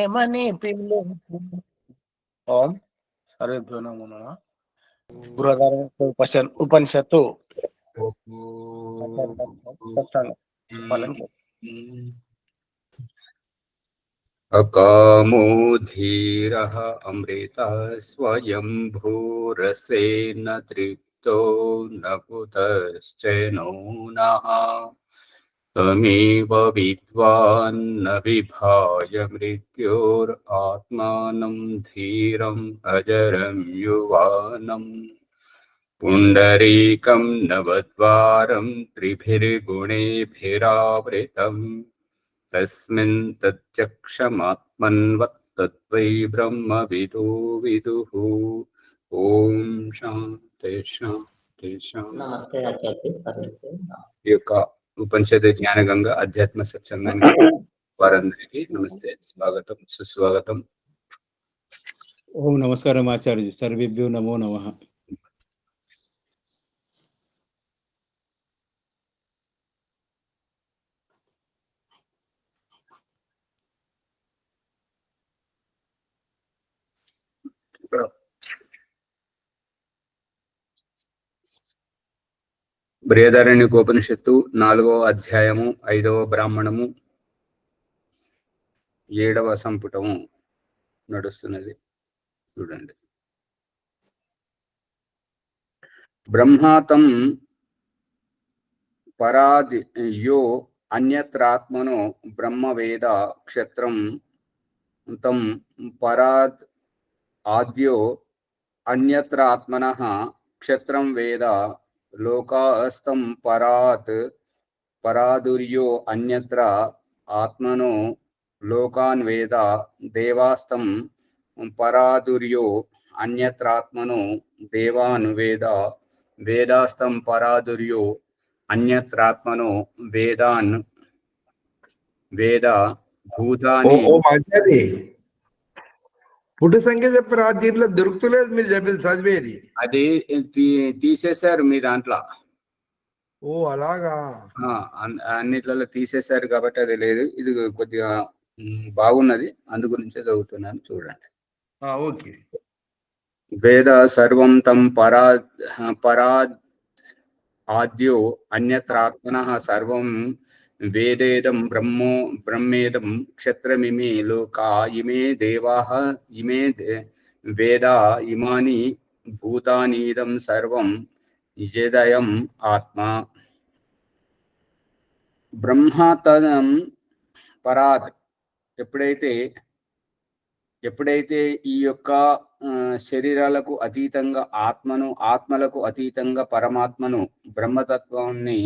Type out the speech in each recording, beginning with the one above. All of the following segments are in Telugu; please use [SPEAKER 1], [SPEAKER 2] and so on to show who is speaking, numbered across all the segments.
[SPEAKER 1] ఏమని పిల్లు ఓం సర్వేభ్యో నమో నమః. బృహదారణ్యక ఉపనిషత్తు
[SPEAKER 2] అకామో ధీరః అమృతః స్వయంభూరసేన తృప్తో న కుతశ్చనో నః తమేవ విద్వాన్ న విభాయ మృత్యోరాత్మానం ధీరం అజరం యువానం పుండరీకం నవద్వారం త్రిభిర్గుణేభిరావృతం తస్మిన్ తత్యక్షమాత్మన్వత్తద్వై బ్రహ్మవిదో విదుః. ఓం శాంతి శాంతి శాంతి.
[SPEAKER 3] నమస్తే ఆచార్య.
[SPEAKER 2] ఈ యొక్క ఉపనిషత్ జ్ఞానగంగా అధ్యాత్మ సత్సంగానికి వారందరికీ నమస్తే, స్వాగతం, సుస్వాగతం.
[SPEAKER 4] ఓం నమస్కారం ఆచార్య. సర్వేభ్యో నమో నమః.
[SPEAKER 2] బృహదారణ్యకోపనిషత్తు 4వ అధ్యాయము 5వ బ్రాహ్మణము 7వ సంపుటము నడుస్తున్నది. చూడండి. బ్రహ్మాతం పరాద్ యో అన్యత్రాత్మనో బ్రహ్మవేద క్షత్రం తం పరాద్ ఆద్యో అన్యత్రాత్మనః క్షత్రం వేద లోకాస్తం పరాదుర్యో అన్యత్ర ఆత్మనో లోకాన్ వేద దేవాస్తం పరాదుర్యో అన్యత్రాత్మనో దేవాన్ వేద వేదాస్తం పరాదుర్యో అన్యత్రాత్మనో వేదాన్ వేద భూతాని.
[SPEAKER 5] పుట్టు సంఖ్య చెప్పారు. దీంట్లో దొరుకుతలేదు మీరు చెప్పింది చదివేది.
[SPEAKER 2] అది తీసేశారు మీ దాంట్లో.
[SPEAKER 5] ఓ అలాగా.
[SPEAKER 2] అన్నిట్లలో తీసేశారు కాబట్టి అది లేదు. ఇది కొద్దిగా బాగున్నది, అందు గురించే చదువుతున్నాను. చూడండి.
[SPEAKER 5] ఓకే.
[SPEAKER 2] వేద సర్వం తం పరాద్ ఆద్యో అన్యత్రాత్మనః సర్వం వేదేదం బ్రహ్మేదం క్షత్రమిమే లోకా ఇమే దేవాః ఇమే వేదా ఇమాని భూతానీదం సర్వం యదయం ఆత్మ. బ్రహ్మతనం పరాద్ ఎప్పుడైతే ఈ యొక్క శరీరాలకు అతీతంగా ఆత్మలకు అతీతంగా పరమాత్మను బ్రహ్మతత్వాన్ని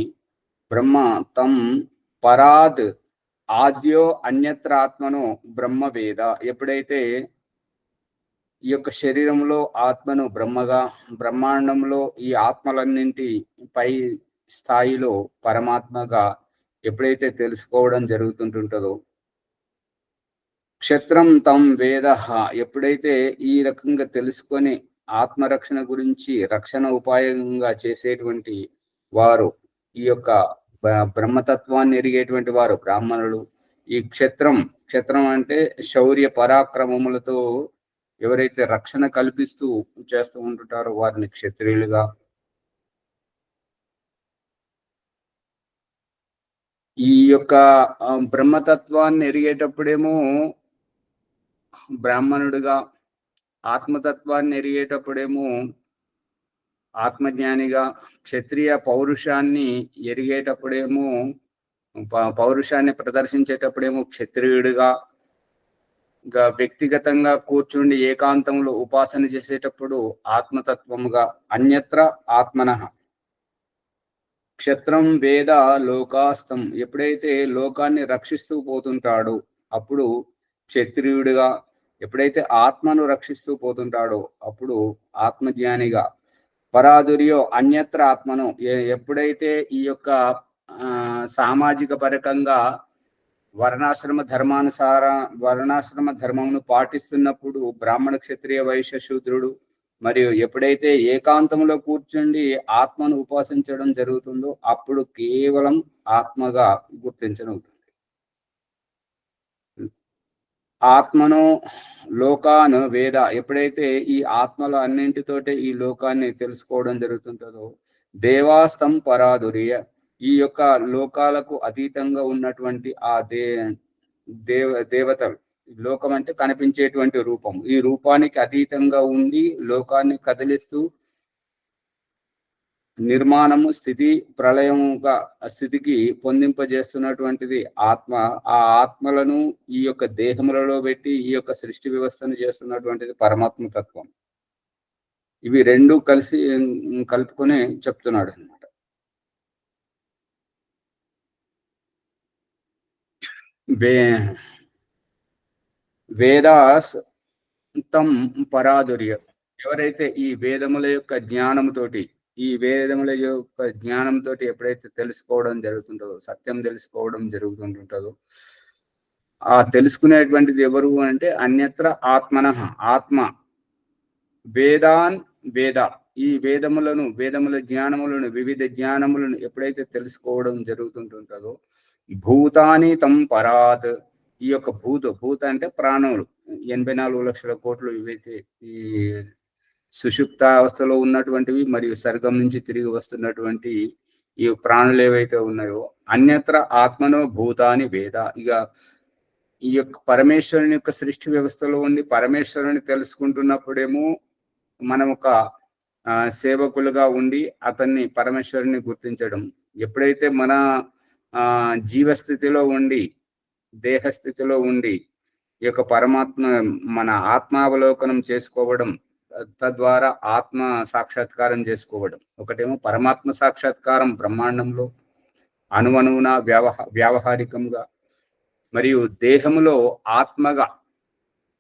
[SPEAKER 2] బ్రహ్మ పరాద్ ఆద్యో అన్యత్రాత్మను బ్రహ్మవేద, ఎప్పుడైతే ఈ యొక్క శరీరంలో ఆత్మను బ్రహ్మగా, బ్రహ్మాండంలో ఈ ఆత్మలన్నింటి పై స్థాయిలో పరమాత్మగా ఎప్పుడైతే తెలుసుకోవడం జరుగుతుంటుంటుందో, క్షత్రం తం వేద, ఎప్పుడైతే ఈ రకంగా తెలుసుకొని ఆత్మరక్షణ గురించి రక్షణ ఉపాయంగా చేసేటువంటి వారు, ఈ యొక్క బ్రహ్మతత్వాన్ని ఎరిగేటువంటి వారు బ్రాహ్మణులు. ఈ క్షత్రం అంటే శౌర్య పరాక్రమములతో ఎవరైతే రక్షణ కల్పిస్తూ చేస్తూ ఉంటుంటారో వారిని క్షత్రియులుగా, ఈ యొక్క బ్రహ్మతత్వాన్ని ఎరిగేటప్పుడేమో బ్రాహ్మణుడిగా, ఆత్మతత్వాన్ని ఎరిగేటప్పుడేమో ఆత్మజ్ఞానిగా, క్షత్రియ పౌరుషాన్ని ఎరిగేటప్పుడేమో పౌరుషాన్ని ప్రదర్శించేటప్పుడేమో క్షత్రియుడిగా, ఇంకా వ్యక్తిగతంగా కూర్చుండి ఏకాంతంలో ఉపాసన చేసేటప్పుడు ఆత్మతత్వముగా, అన్యత్ర ఆత్మనః. క్షత్రం వేద లోకాస్తం, ఎప్పుడైతే లోకాన్ని రక్షిస్తూ పోతుంటాడో అప్పుడు క్షత్రియుడిగా, ఎప్పుడైతే ఆత్మను రక్షిస్తూ పోతుంటాడో అప్పుడు ఆత్మజ్ఞానిగా, పరాదుర్యో అన్యత్ర ఆత్మను, ఎప్పుడైతే ఈ యొక్క సామాజిక పరకంగా వర్ణాశ్రమ ధర్మమును పాటిస్తున్నప్పుడు బ్రాహ్మణ, క్షత్రియ, వైశ్య, శూద్రుడు, మరియు ఎప్పుడైతే ఏకాంతంలో కూర్చుండి ఆత్మను ఉపాసించడం జరుగుతుందో అప్పుడు కేవలం ఆత్మగా గుర్తించనవుతుంది. ఆత్మను లోకాను వేద, ఎప్పుడైతే ఈ ఆత్మల అన్నింటితోటి ఈ లోకాన్ని తెలుసుకోవడం జరుగుతుంటుందో, దేవాస్తం పరాదుర్య, ఈ యొక్క లోకాలకు అతీతంగా ఉన్నటువంటి ఆ దేవతలు, లోకం అంటే కనిపించేటువంటి రూపం, ఈ రూపానికి అతీతంగా ఉండి లోకాన్ని కదిలిస్తూ నిర్మాణము, స్థితి, ప్రళయముగా స్థితికి పొందింపజేస్తున్నటువంటిది ఆత్మ. ఆ ఆత్మలను ఈ యొక్క దేహములలో పెట్టి ఈ యొక్క సృష్టి వ్యవస్థను చేస్తున్నటువంటిది పరమాత్మ తత్వం. ఇవి రెండు కలిసి కలుపుకొని చెప్తున్నాడు అనమాట. వేదాస్తం పరాదుర్య, ఎవరైతే ఈ వేదముల యొక్క జ్ఞానంతోటి, ఈ వేదముల యొక్క జ్ఞానంతో ఎప్పుడైతే తెలుసుకోవడం జరుగుతుంటుందో, సత్యం తెలుసుకోవడం జరుగుతుంటుంటుందో, ఆ తెలుసుకునేటువంటిది ఎవరు అంటే అన్యత్ర ఆత్మన, ఆత్మ. వేదాన్ వేద, ఈ వేదముల జ్ఞానములను, వివిధ జ్ఞానములను ఎప్పుడైతే తెలుసుకోవడం జరుగుతుంటుంటుందో, భూతాని తం పరాత్, ఈ యొక్క భూత అంటే ప్రాణులు, 84 లక్షల కోట్లు ఇవైతే ఈ సుషుప్త అవస్థలో ఉన్నటువంటివి మరియు సర్గం నుంచి తిరిగి వస్తున్నటువంటి ఈ ప్రాణులు ఏవైతే ఉన్నాయో, అన్యత్ర ఆత్మనో భూతాని వేద. ఇక ఈ యొక్క పరమేశ్వరుని యొక్క సృష్టి వ్యవస్థలో ఉండి పరమేశ్వరుని తెలుసుకుంటున్నప్పుడేమో మనం ఒక సేవకులుగా ఉండి అతన్ని, పరమేశ్వరుని గుర్తించడం. ఎప్పుడైతే మన జీవస్థితిలో ఉండి, దేహస్థితిలో ఉండి ఈ యొక్క పరమాత్మ, మన ఆత్మావలోకనం చేసుకోవడం, తద్వారా ఆత్మ సాక్షాత్కారం చేసుకోవడం. ఒకటేమో పరమాత్మ సాక్షాత్కారం బ్రహ్మాండంలో అణువణువున వ్యావహారికంగా, మరియు దేహంలో ఆత్మగా,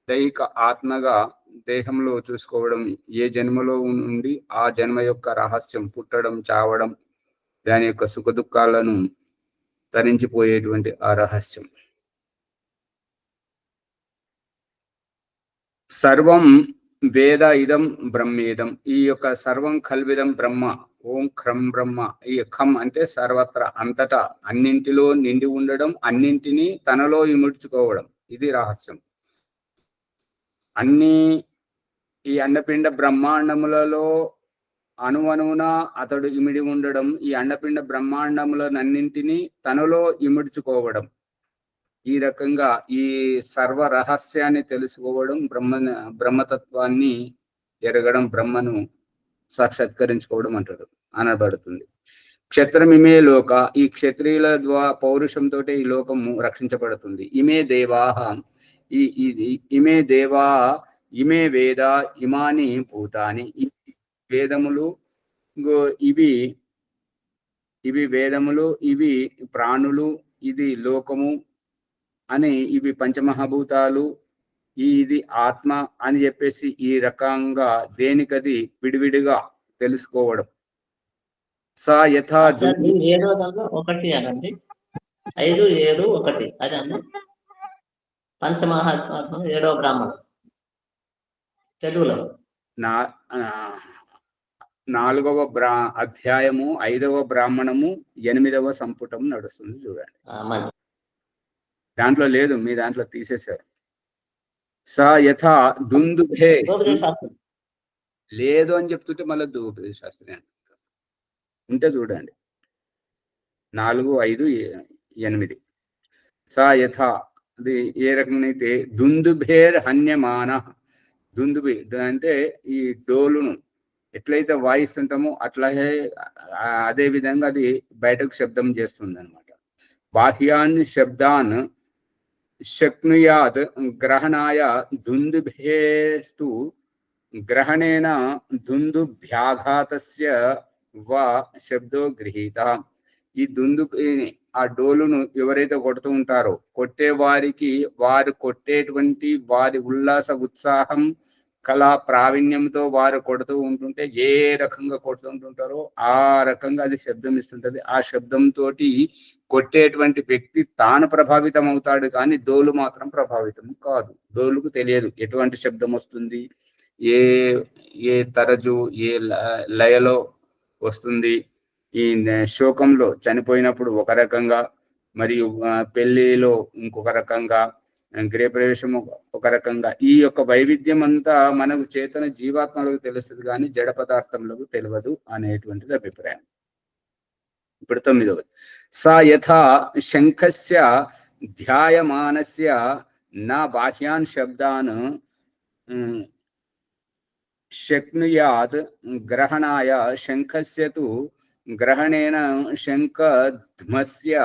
[SPEAKER 2] దైహిక ఆత్మగా దేహంలో చూసుకోవడం. ఏ జన్మలో ఉండి ఆ జన్మ యొక్క రహస్యం, పుట్టడం, చావడం, దాని యొక్క సుఖ దుఃఖాలను తరించిపోయేటువంటి ఆ రహస్యం. సర్వం వేద ఇదం బ్రహ్మేదం, ఈ యొక్క సర్వం కల్విదం బ్రహ్మ, ఓం ఖం బ్రహ్మ. ఈ ఖం అంటే సర్వత్ర, అంతటా, అన్నింటిలో నిండి ఉండడం, అన్నింటినీ తనలో ఇముడ్చుకోవడం, ఇది రహస్యం. అన్ని ఈ అండపిండ బ్రహ్మాండములలో అణువణువున అతడు ఇమిడి ఉండడం, ఈ అండపిండ బ్రహ్మాండములనన్నింటినీ తనలో ఇముడ్చుకోవడం. ఈ రకంగా ఈ సర్వ రహస్యాన్ని తెలుసుకోవడం, బ్రహ్మతత్వాన్ని ఎరగడం, బ్రహ్మను సాక్షాత్కరించుకోవడం అనబడుతుంది. క్షత్రమిమే లోక, ఈ క్షత్రియుల పౌరుషంతో ఈ లోకము రక్షించబడుతుంది. ఇమే దేవాహ, ఇమే దేవా, ఇమే వేద, ఇమాని భూతాని, వేదములు, ఇవి వేదములు, ఇవి ప్రాణులు, ఇది లోకము అని, ఇవి పంచమహాభూతాలు, ఇది ఆత్మ అని చెప్పేసి ఈ రకంగా దేనికది విడివిడిగా తెలుసుకోవడం. సా యథా
[SPEAKER 3] 7 అనండి, 5, 7, 1 అదండి పంచమహాత్మ 7వ బ్రాహ్మణం తెలుగులో.
[SPEAKER 2] 4వ అధ్యాయము 5వ బ్రాహ్మణము 8వ సంపుటం నడుస్తుంది చూడండి. దాంట్లో లేదు, మీ దాంట్లో తీసేశారు. సా యథా దుందుభే, లేదు అని చెప్తుంటే మళ్ళీ దురుపదేశ శాస్త్రి ఉంటే చూడండి. 4, 5, 8. సా యథా, అది ఏ రకమైతే దుందుభేర్ హన్యమాన, దుందుబి అంటే ఈ డోలును ఎట్లయితే వాయిస్తుంటామో అట్లాగే అదే విధంగా అది బయటకు శబ్దం చేస్తుంది అనమాట. బాహ్యాన్ శబ్దాన్ శక్నుయాద్ గ్రహణాయ దుందుభేస్తు గ్రహణేన దుందుభ్యాఘాతస్య వా శబ్దో గృహీత. ఈ ఆ డోలును ఎవరైతే కొడుతూ ఉంటారో, కొట్టే వారికి వారు కొట్టేటువంటి వారి ఉల్లాస ఉత్సాహం కళా ప్రావీణ్యంతో వారు కొడుతూ ఉంటుంటే ఏ రకంగా కొడుతుంటుంటారో ఆ రకంగా అది శబ్దం ఇస్తుంటది. ఆ శబ్దంతో కొట్టేటువంటి వ్యక్తి తాను ప్రభావితం అవుతాడు, కానీ డోలు మాత్రం ప్రభావితం కాదు. డోలుకు తెలియదు ఎటువంటి శబ్దం వస్తుంది, ఏ తరజు, ఏ లయలో వస్తుంది. ఈ శోకంలో చనిపోయినప్పుడు ఒక రకంగా, మరియు పెళ్లిలో ఇంకొక రకంగా, గృహప్రవేశం ఒక రకంగా. ఈ యొక్క వైవిధ్యం అంతా మనకు చేతన జీవాత్మలకు తెలుస్తుంది కానీ జడ పదార్థములకు తెలియదు అనేటువంటిది అభిప్రాయం. ఇప్పుడు 9వది, సా యథా శంఖస్య ధ్యాయమానస్య నా బాహ్యాన్ శబ్దాన్ శక్నుయాత్ గ్రహణాయ శంఖస్య తు గ్రహణేన శంఖధ్మస్య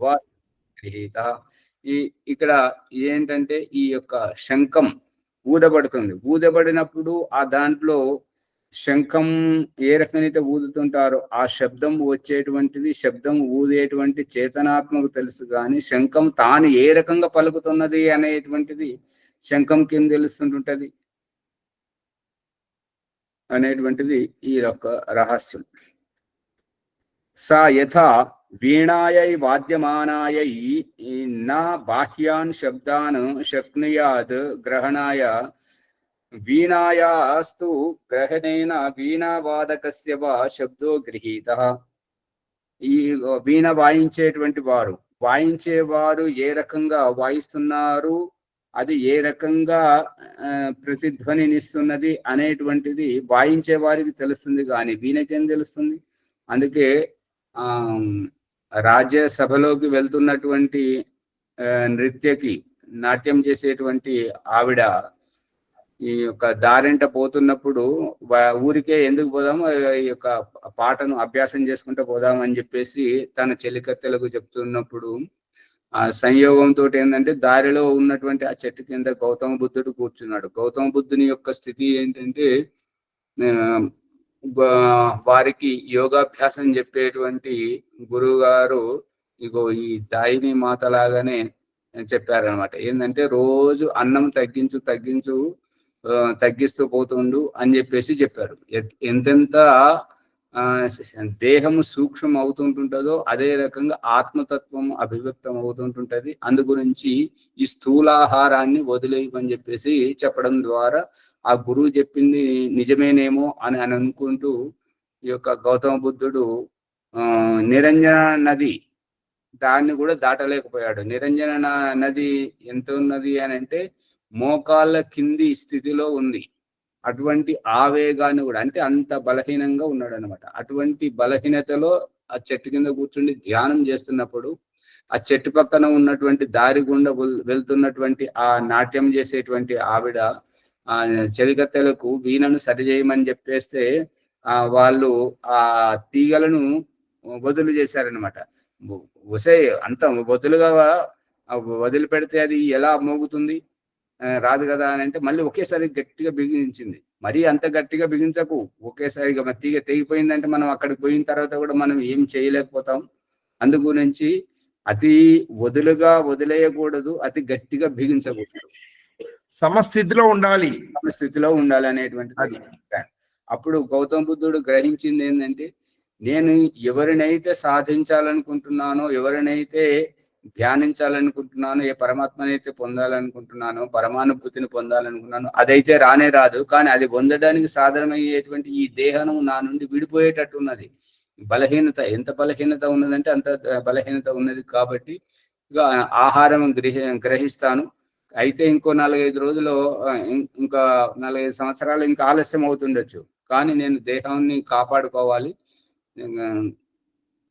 [SPEAKER 2] గృహీత. ఇక్కడ ఏంటంటే ఈ యొక్క శంఖం ఊదబడుతుంది. ఊదబడినప్పుడు ఆ దాంట్లో శంఖం ఏ రకంగా ఊదుతుంటారో ఆ శబ్దం వచ్చేటువంటిది, శబ్దం ఊదేటువంటి చేతనాత్మకు తెలుసు కానీ శంఖం తాను ఏ రకంగా పలుకుతున్నది అనేటువంటిది శంఖంకి ఏం తెలుస్తుంటుంటది అనేటువంటిది ఈ యొక్క రహస్యం. సా యథా వీణాయై వాద్యమానాయై నా బాహ్యాన్ శబ్దాన్ శక్నుయాత్ గ్రహణాయ వీణాయాస్తు గ్రహణేన వీణావాదకస్య వా శబ్దో గృహీతః. ఈ వీణ వాయించేవారు ఏ రకంగా వాయిస్తున్నారు, అది ఏ రకంగా ప్రతిధ్వనినిస్తున్నది అనేటువంటిది వాయించే వారికి తెలుస్తుంది కానీ వీణకేం తెలుస్తుంది. అందుకే రాజ్యసభలోకి వెళ్తున్నటువంటి నృత్యకి నాట్యం చేసేటువంటి ఆవిడ ఈ యొక్క దారింట పోతున్నప్పుడు ఊరికే ఎందుకు పోదాము, ఈ యొక్క పాటను అభ్యాసం చేసుకుంటూ పోదాం అని చెప్పేసి తన చెలికత్తెలకు చెప్తున్నప్పుడు ఆ సంయోగంతో ఏంటంటే దారిలో ఉన్నటువంటి ఆ చెట్టు కింద గౌతమ బుద్ధుడు కూర్చున్నాడు. గౌతమ బుద్ధుని యొక్క స్థితి ఏంటంటే వారికి యోగాభ్యాసం చెప్పేటువంటి గురువు గారు ఇగో ఈ దాయిని మాత లాగానే చెప్పారనమాట. ఏంటంటే రోజు అన్నం తగ్గిస్తూ పోతుండు అని చెప్పేసి చెప్పారు. ఎంతెంత దేహము సూక్ష్మం అవుతుంటుంటుందో అదే రకంగా ఆత్మతత్వం అభివ్యక్తం అవుతుంటుంటది. అందు గురించి ఈ స్థూలాహారాన్ని వదిలేయమని చెప్పేసి చెప్పడం ద్వారా ఆ గురువు చెప్పింది నిజమేనేమో అని అనుకుంటూ ఈ యొక్క గౌతమ బుద్ధుడు నిరంజన నది దాన్ని కూడా దాటలేకపోయాడు. నిరంజన నది ఎంత ఉన్నది అని అంటే మోకాళ్ళ కింది స్థితిలో ఉంది. అటువంటి ఆవేగాన్ని కూడా అంటే అంత బలహీనంగా ఉన్నాడు అనమాట. అటువంటి బలహీనతలో ఆ చెట్టు కింద కూర్చుండి ధ్యానం చేస్తున్నప్పుడు ఆ చెట్టు పక్కన ఉన్నటువంటి దారి గుండా వెళ్తున్నటువంటి ఆ నాట్యం చేసేటువంటి ఆవిడ ఆ చెలికత్తెలకు వీణను సరిచేయమని చెప్పేస్తే వాళ్ళు ఆ తీగలను వదులు చేశారనమాట. అంత వదులుగా వదిలిపెడితే అది ఎలా మోగుతుంది, రాదు కదా అని అంటే మళ్ళీ ఒకేసారి గట్టిగా బిగించింది. మరీ అంత గట్టిగా బిగించకు, ఒకేసారిగా తీగ తెగిపోయిందంటే మనం అక్కడికి పోయిన తర్వాత కూడా మనం ఏం చేయలేకపోతాం. అందు గురించి అతి వదిలేయకూడదు, అతి గట్టిగా బిగించకూడదు,
[SPEAKER 5] సమస్థితిలో ఉండాలి
[SPEAKER 2] అనేటువంటిది. అప్పుడు గౌతమ బుద్ధుడు గ్రహించింది ఏంటంటే నేను ఎవరినైతే సాధించాలనుకుంటున్నానో, ఎవరినైతే ధ్యానించాలనుకుంటున్నాను, ఏ పరమాత్మనైతే పొందాలనుకుంటున్నానో, పరమానుభూతిని పొందాలనుకున్నాను, అదైతే రానే రాదు. కానీ అది పొందడానికి సాధనమయ్యేటువంటి ఈ దేహం నా నుండి విడిపోయేటట్టు ఉన్నది. బలహీనత ఎంత బలహీనత ఉన్నదంటే అంత బలహీనత ఉన్నది. కాబట్టి ఆహారం గ్రహిస్తాను. అయితే ఇంకో 4-5 రోజులు, ఇంకా 4-5 సంవత్సరాలు ఇంకా ఆలస్యం అవుతుండొచ్చు. కానీ నేను దేహాన్ని కాపాడుకోవాలి.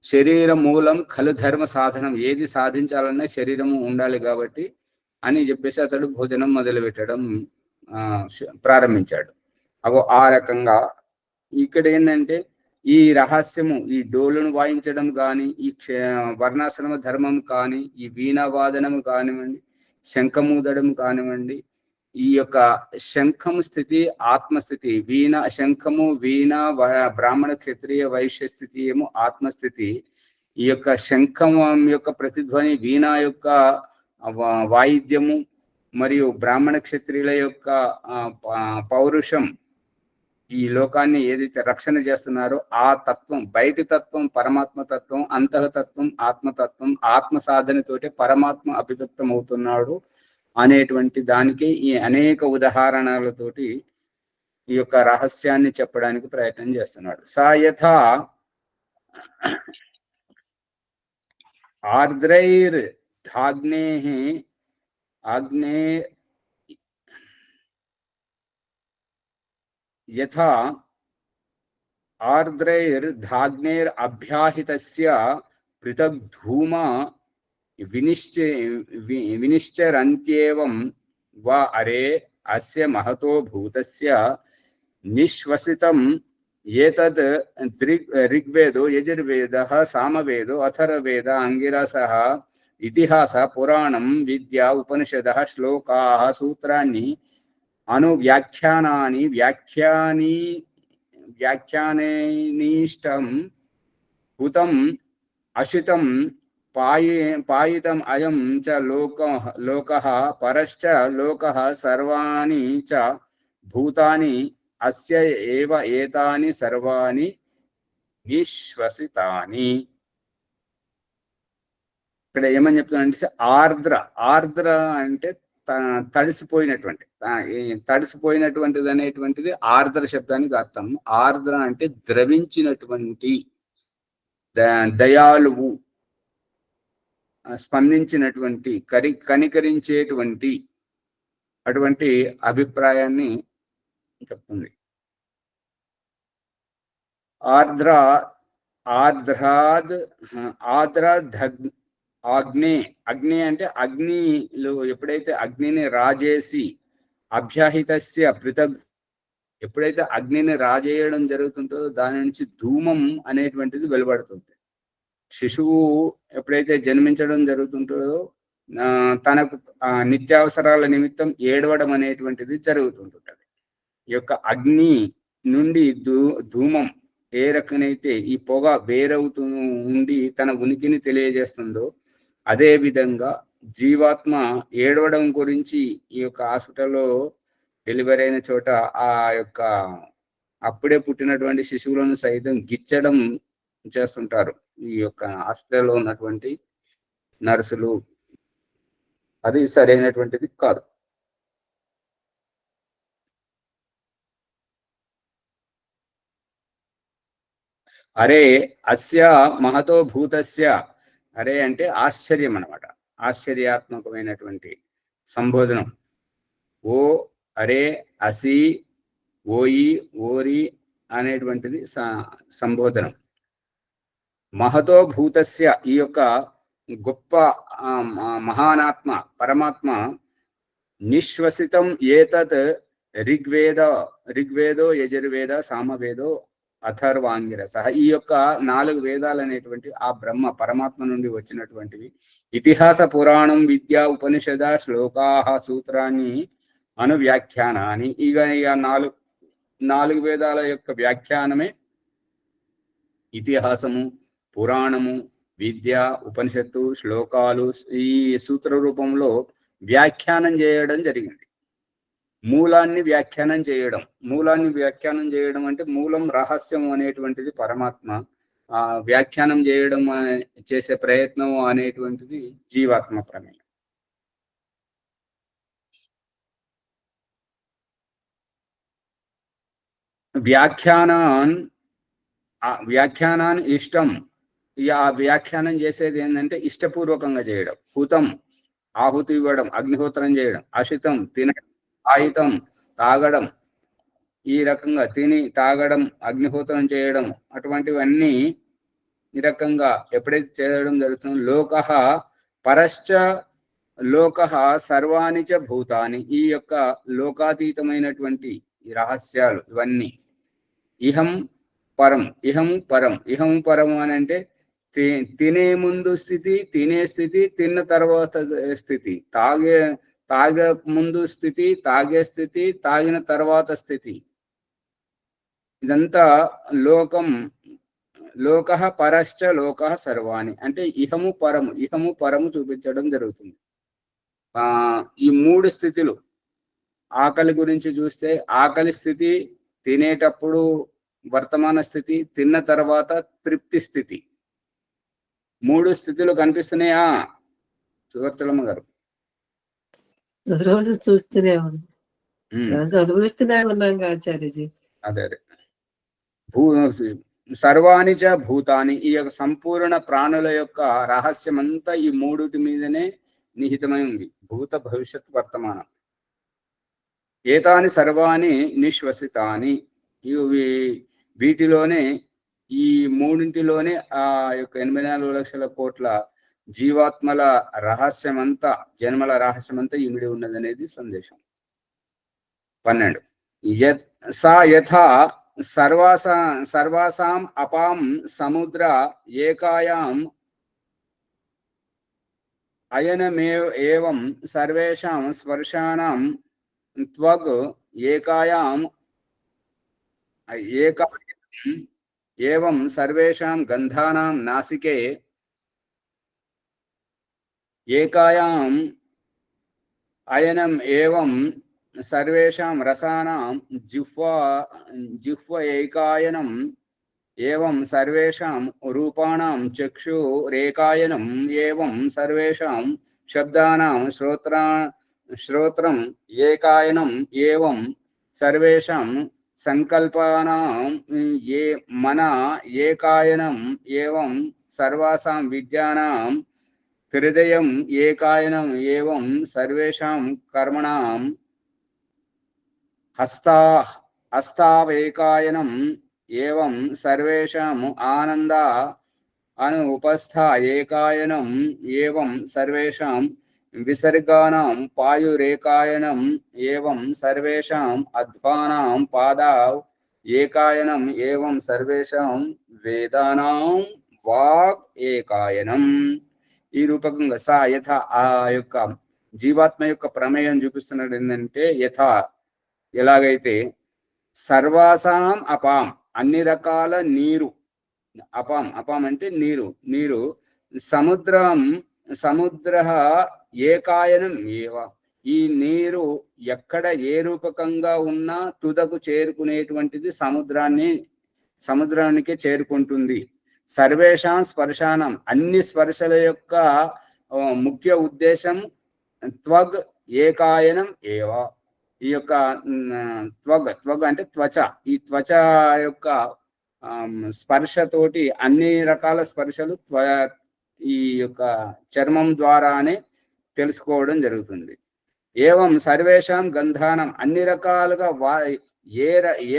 [SPEAKER 2] శరీర మూలం ఖలు ధర్మ సాధనం, ఏది సాధించాలన్నా శరీరము ఉండాలి కాబట్టి అని చెప్పేసి అతడు భోజనం మొదలుపెట్టడం ప్రారంభించాడు. ఆ రకంగా ఇక్కడ ఏంటంటే ఈ రహస్యము, ఈ డోలును వాయించడం కానీ, ఈ వర్ణాశ్రమ ధర్మం కానీ, ఈ వీణావాదనము కానివ్వండి, శంఖమూదడం కానివ్వండి, ఈ యొక్క శంఖం స్థితి ఆత్మస్థితి, శంఖము వీణ బ్రాహ్మణ క్షత్రియ వైశ్య స్థితి ఏమో ఆత్మస్థితి. ఈ యొక్క శంఖం యొక్క ప్రతిధ్వని, వీణ యొక్క వాయిద్యము మరియు బ్రాహ్మణ క్షత్రియుల యొక్క పౌరుషం ఈ లోకాన్ని ఏదైతే రక్షణ చేస్తున్నారో ఆ తత్వం, బయటి తత్వం పరమాత్మ తత్వం, అంతఃతత్వం ఆత్మతత్వం, ఆత్మ సాధనతోటి పరమాత్మ అభివ్యక్తం అవుతున్నాడు అనేటువంటి దానికి ఈ అనేక ఉదాహరణలతోటి ఈ యొక్క రహస్యాన్ని చెప్పడానికి ప్రయత్నం చేస్తున్నాడు. సాయథా ఆర్ద్రైర్ ధాగ్నే అగ్నే యథా ఆర్ద్రైర్ధాగ్నేర్ అభ్యాహితస్య పృథగ్ ధూమ వినిశ్చరంత్యేవం వా అరే అస్య మహతో భూతస్య నిశ్వసితం ఏతద్ ఋగ్వేదో యజుర్వేదః సామవేదో అథర్వవేద అంగిరసః ఇతిహాస పురాణం విద్యా ఉపనిషదః శ్లోకాః సూత్రాన్ని అనువ్యాఖ్యానాని వ్యాఖ్యానేనిష్టం హుతం అశితం పాయితం అయం చ లోకః పరశ్చ లోకః సర్వాణి చ భూతాని అస్య ఏవ ఏతాని సర్వాణి నిశ్వసితాని. ఇక్కడ ఏమని చెప్తున్నానంటే ఆర్ద్ర అంటే తడిసిపోయినటువంటిది అనేటువంటిది ఆర్ద్ర శబ్దానికి అర్థం. ఆర్ద్ర అంటే ద్రవించినటువంటి, దయాళువు, స్పందించినటువంటి, కనికరించేటువంటి అటువంటి అభిప్రాయాన్ని చెప్తుంది. అగ్ని అంటే అగ్నిలో ఎప్పుడైతే అగ్నిని రాజేసి అభ్యాహితస్య పృథగ్, ఎప్పుడైతే అగ్నిని రాజేయడం జరుగుతుందో దాని నుంచి ధూమం అనేటువంటిది వెలువడుతుంది. శిశువు ఎప్పుడైతే జన్మించడం జరుగుతుంటుందో తనకు నిత్యావసరాల నిమిత్తం ఏడవడం అనేటువంటిది జరుగుతుంటుంది. ఈ యొక్క అగ్ని నుండి ధూమం ఏ రకమైతే ఈ పొగ వేరవుతూ ఉండి తన ఉనికిని తెలియజేస్తుందో అదే విధంగా జీవాత్మ ఏడవడం గురించి ఈ యొక్క హాస్పిటల్లో డెలివరీ అయిన చోట ఆ యొక్క అప్పుడే పుట్టినటువంటి శిశువులను సైతం గిచ్చడం చేస్తుంటారు ఈ యొక్క హాస్పిటల్లో ఉన్నటువంటి నర్సులు. అది సరైనటువంటిది కాదు. అరే అస్య మహతో భూతస్య, అరే అంటే ఆశ్చర్యం అన్నమాట, ఆశ్చర్యాత్మకమైనటువంటి సంబోధనం. ఓ, అరే, అసి, ఓయి, ఓరి అనేటువంటిది సంబోధనం. మహతో భూతస్య, ఈ యొక్క గొప్ప మహానాత్మ పరమాత్మ, నిశ్వసితం ఏతత్ ఋగ్వేదో యజుర్వేద సామవేదో అథర్వాంగిరస, ఈ యొక్క 4 వేదాలు అనేటువంటి ఆ బ్రహ్మ పరమాత్మ నుండి వచ్చినటువంటివి. ఇతిహాస పురాణం విద్యా ఉపనిషద శ్లోకాః సూత్రాన్ని అనువ్యాఖ్యానాన్ని, ఇక 4 వేదాల యొక్క వ్యాఖ్యానమే ఇతిహాసము, పురాణము, విద్య, ఉపనిషత్తు, శ్లోకాలు ఈ సూత్ర రూపంలో వ్యాఖ్యానం చేయడం జరిగింది. మూలాన్ని వ్యాఖ్యానం చేయడం అంటే మూలం రహస్యం అనేటువంటిది పరమాత్మ, వ్యాఖ్యానం చేయడం చేసే ప్రయత్నం అనేటువంటిది జీవాత్మ ప్రమేయం. వ్యాఖ్యానాన్ని ఇష్టం, ఆ వ్యాఖ్యానం చేసేది ఏంటంటే ఇష్టపూర్వకంగా చేయడం. హుతం ఆహుతి ఇవ్వడం, అగ్నిహోత్రం చేయడం. అశితం తినడం, ఆయుతం తాగడం, ఈ రకంగా తిని తాగడం, అగ్నిహోత్రం చేయడం, అటువంటివన్నీ ఈ రకంగా ఎప్పుడైతే చేయడం జరుగుతుందో లోకః పరశ్చ లోకః సర్వాణి చ భూతాని, ఈ యొక్క లోకాతీతమైనటువంటి ఈ రహస్యాలు ఇవన్నీ. ఇహం పరం అని అంటే తినే ముందు స్థితి, తినే స్థితి, తిన్న తర్వాత స్థితి, తాగే ముందు స్థితి, తాగే స్థితి, తాగిన తర్వాత స్థితి. ఇదంతా లోకః పరశ్చ లోకః సర్వాణి అంటే ఇహము పరము చూపించడం జరుగుతుంది. ఈ 3 స్థితులు. ఆకలి గురించి చూస్తే ఆకలి స్థితి తినేటప్పుడు వర్తమాన స్థితి, తిన్న తర్వాత తృప్తి స్థితి. 3 స్థితులు కనిపిస్తున్నాయా సువర్చలమ్మ గారు?
[SPEAKER 6] రోజు చూస్తూనే ఉన్నాం ఆచార్యజీ.
[SPEAKER 2] అదే సర్వాణి చ భూతాని, ఈ యొక్క సంపూర్ణ ప్రాణుల యొక్క రహస్యం అంతా ఈ 3 మీదనే నిహితమై ఉంది. భూత భవిష్యత్ వర్తమానం. ఏతాని సర్వాణి నిశ్వసితాని. వీటిలోనే ఈ మూడింటిలోనే ఆ యొక్క 84 లక్షల కోట్ల జీవాత్మల రహస్యమంతా, జన్మల రహస్యమంతా ఇమిడి ఉన్నదనేది సందేశం. 12. సా యథా సర్వాసాం అపాం సముద్ర ఏకాయాం అయనమేవం సర్వేషాం స్పర్శానాం త్వగ్ ఏకాయాం ఏవం సర్వేషాం గంధానాం నాసికే ఏకాయాం అయనం ఏవం సర్వేషాం రసానాం జిహ్వ ఏకాయనం ఏవం సర్వేషాం రూపాణాం చక్షురేకాయనం ఏవం సర్వేషాం శబ్దానాం శ్రోత్రం ఏకాయనం ఏవం సర్వేషాం సంకల్పానాం మన ఏకాయనం ఏవం సర్వాసాం విద్యానాం హృదయం ఏకాయనం ఏవం సర్వేషాం కర్మణాం హస్తావేకాయనం ఏవం సర్వేషాం ఆనంద ఉపస్థ ఏకాయనం ఏవం సర్వేషాం విసర్గానాం పాయురేకాయనం ఏవం సర్వేషాం అధ్వానాం పాదావ్ ఏకాయనం ఏవం సర్వేషాం వేదానాం వాక్ ఏకాయనం. ఈ రూపకంగా సా యథ ఆ యొక్క జీవాత్మ యొక్క ప్రమేయం చూపిస్తున్నాడు. ఏంటంటే యథా ఎలాగైతే సర్వాసాం అపాం అన్ని రకాల నీరు, అపాం అంటే నీరు సముద్ర ఏకాయనం ఏవ. ఈ నీరు ఎక్కడ ఏ రూపకంగా ఉన్నా తుదకు చేరుకునేటువంటిది సముద్రానికే చేరుకుంటుంది. సర్వేషాం స్పర్శానం అన్ని స్పర్శల యొక్క ముఖ్య ఉద్దేశం త్వగ్ ఏకాయనం ఏవ. ఈ యొక్క త్వగ్ అంటే త్వచ. ఈ త్వచ యొక్క స్పర్శతోటి అన్ని రకాల స్పర్శలు ఈ యొక్క చర్మం ద్వారానే తెలుసుకోవడం జరుగుతుంది. ఏవం సర్వేషాం గంధానం అన్ని రకాలుగా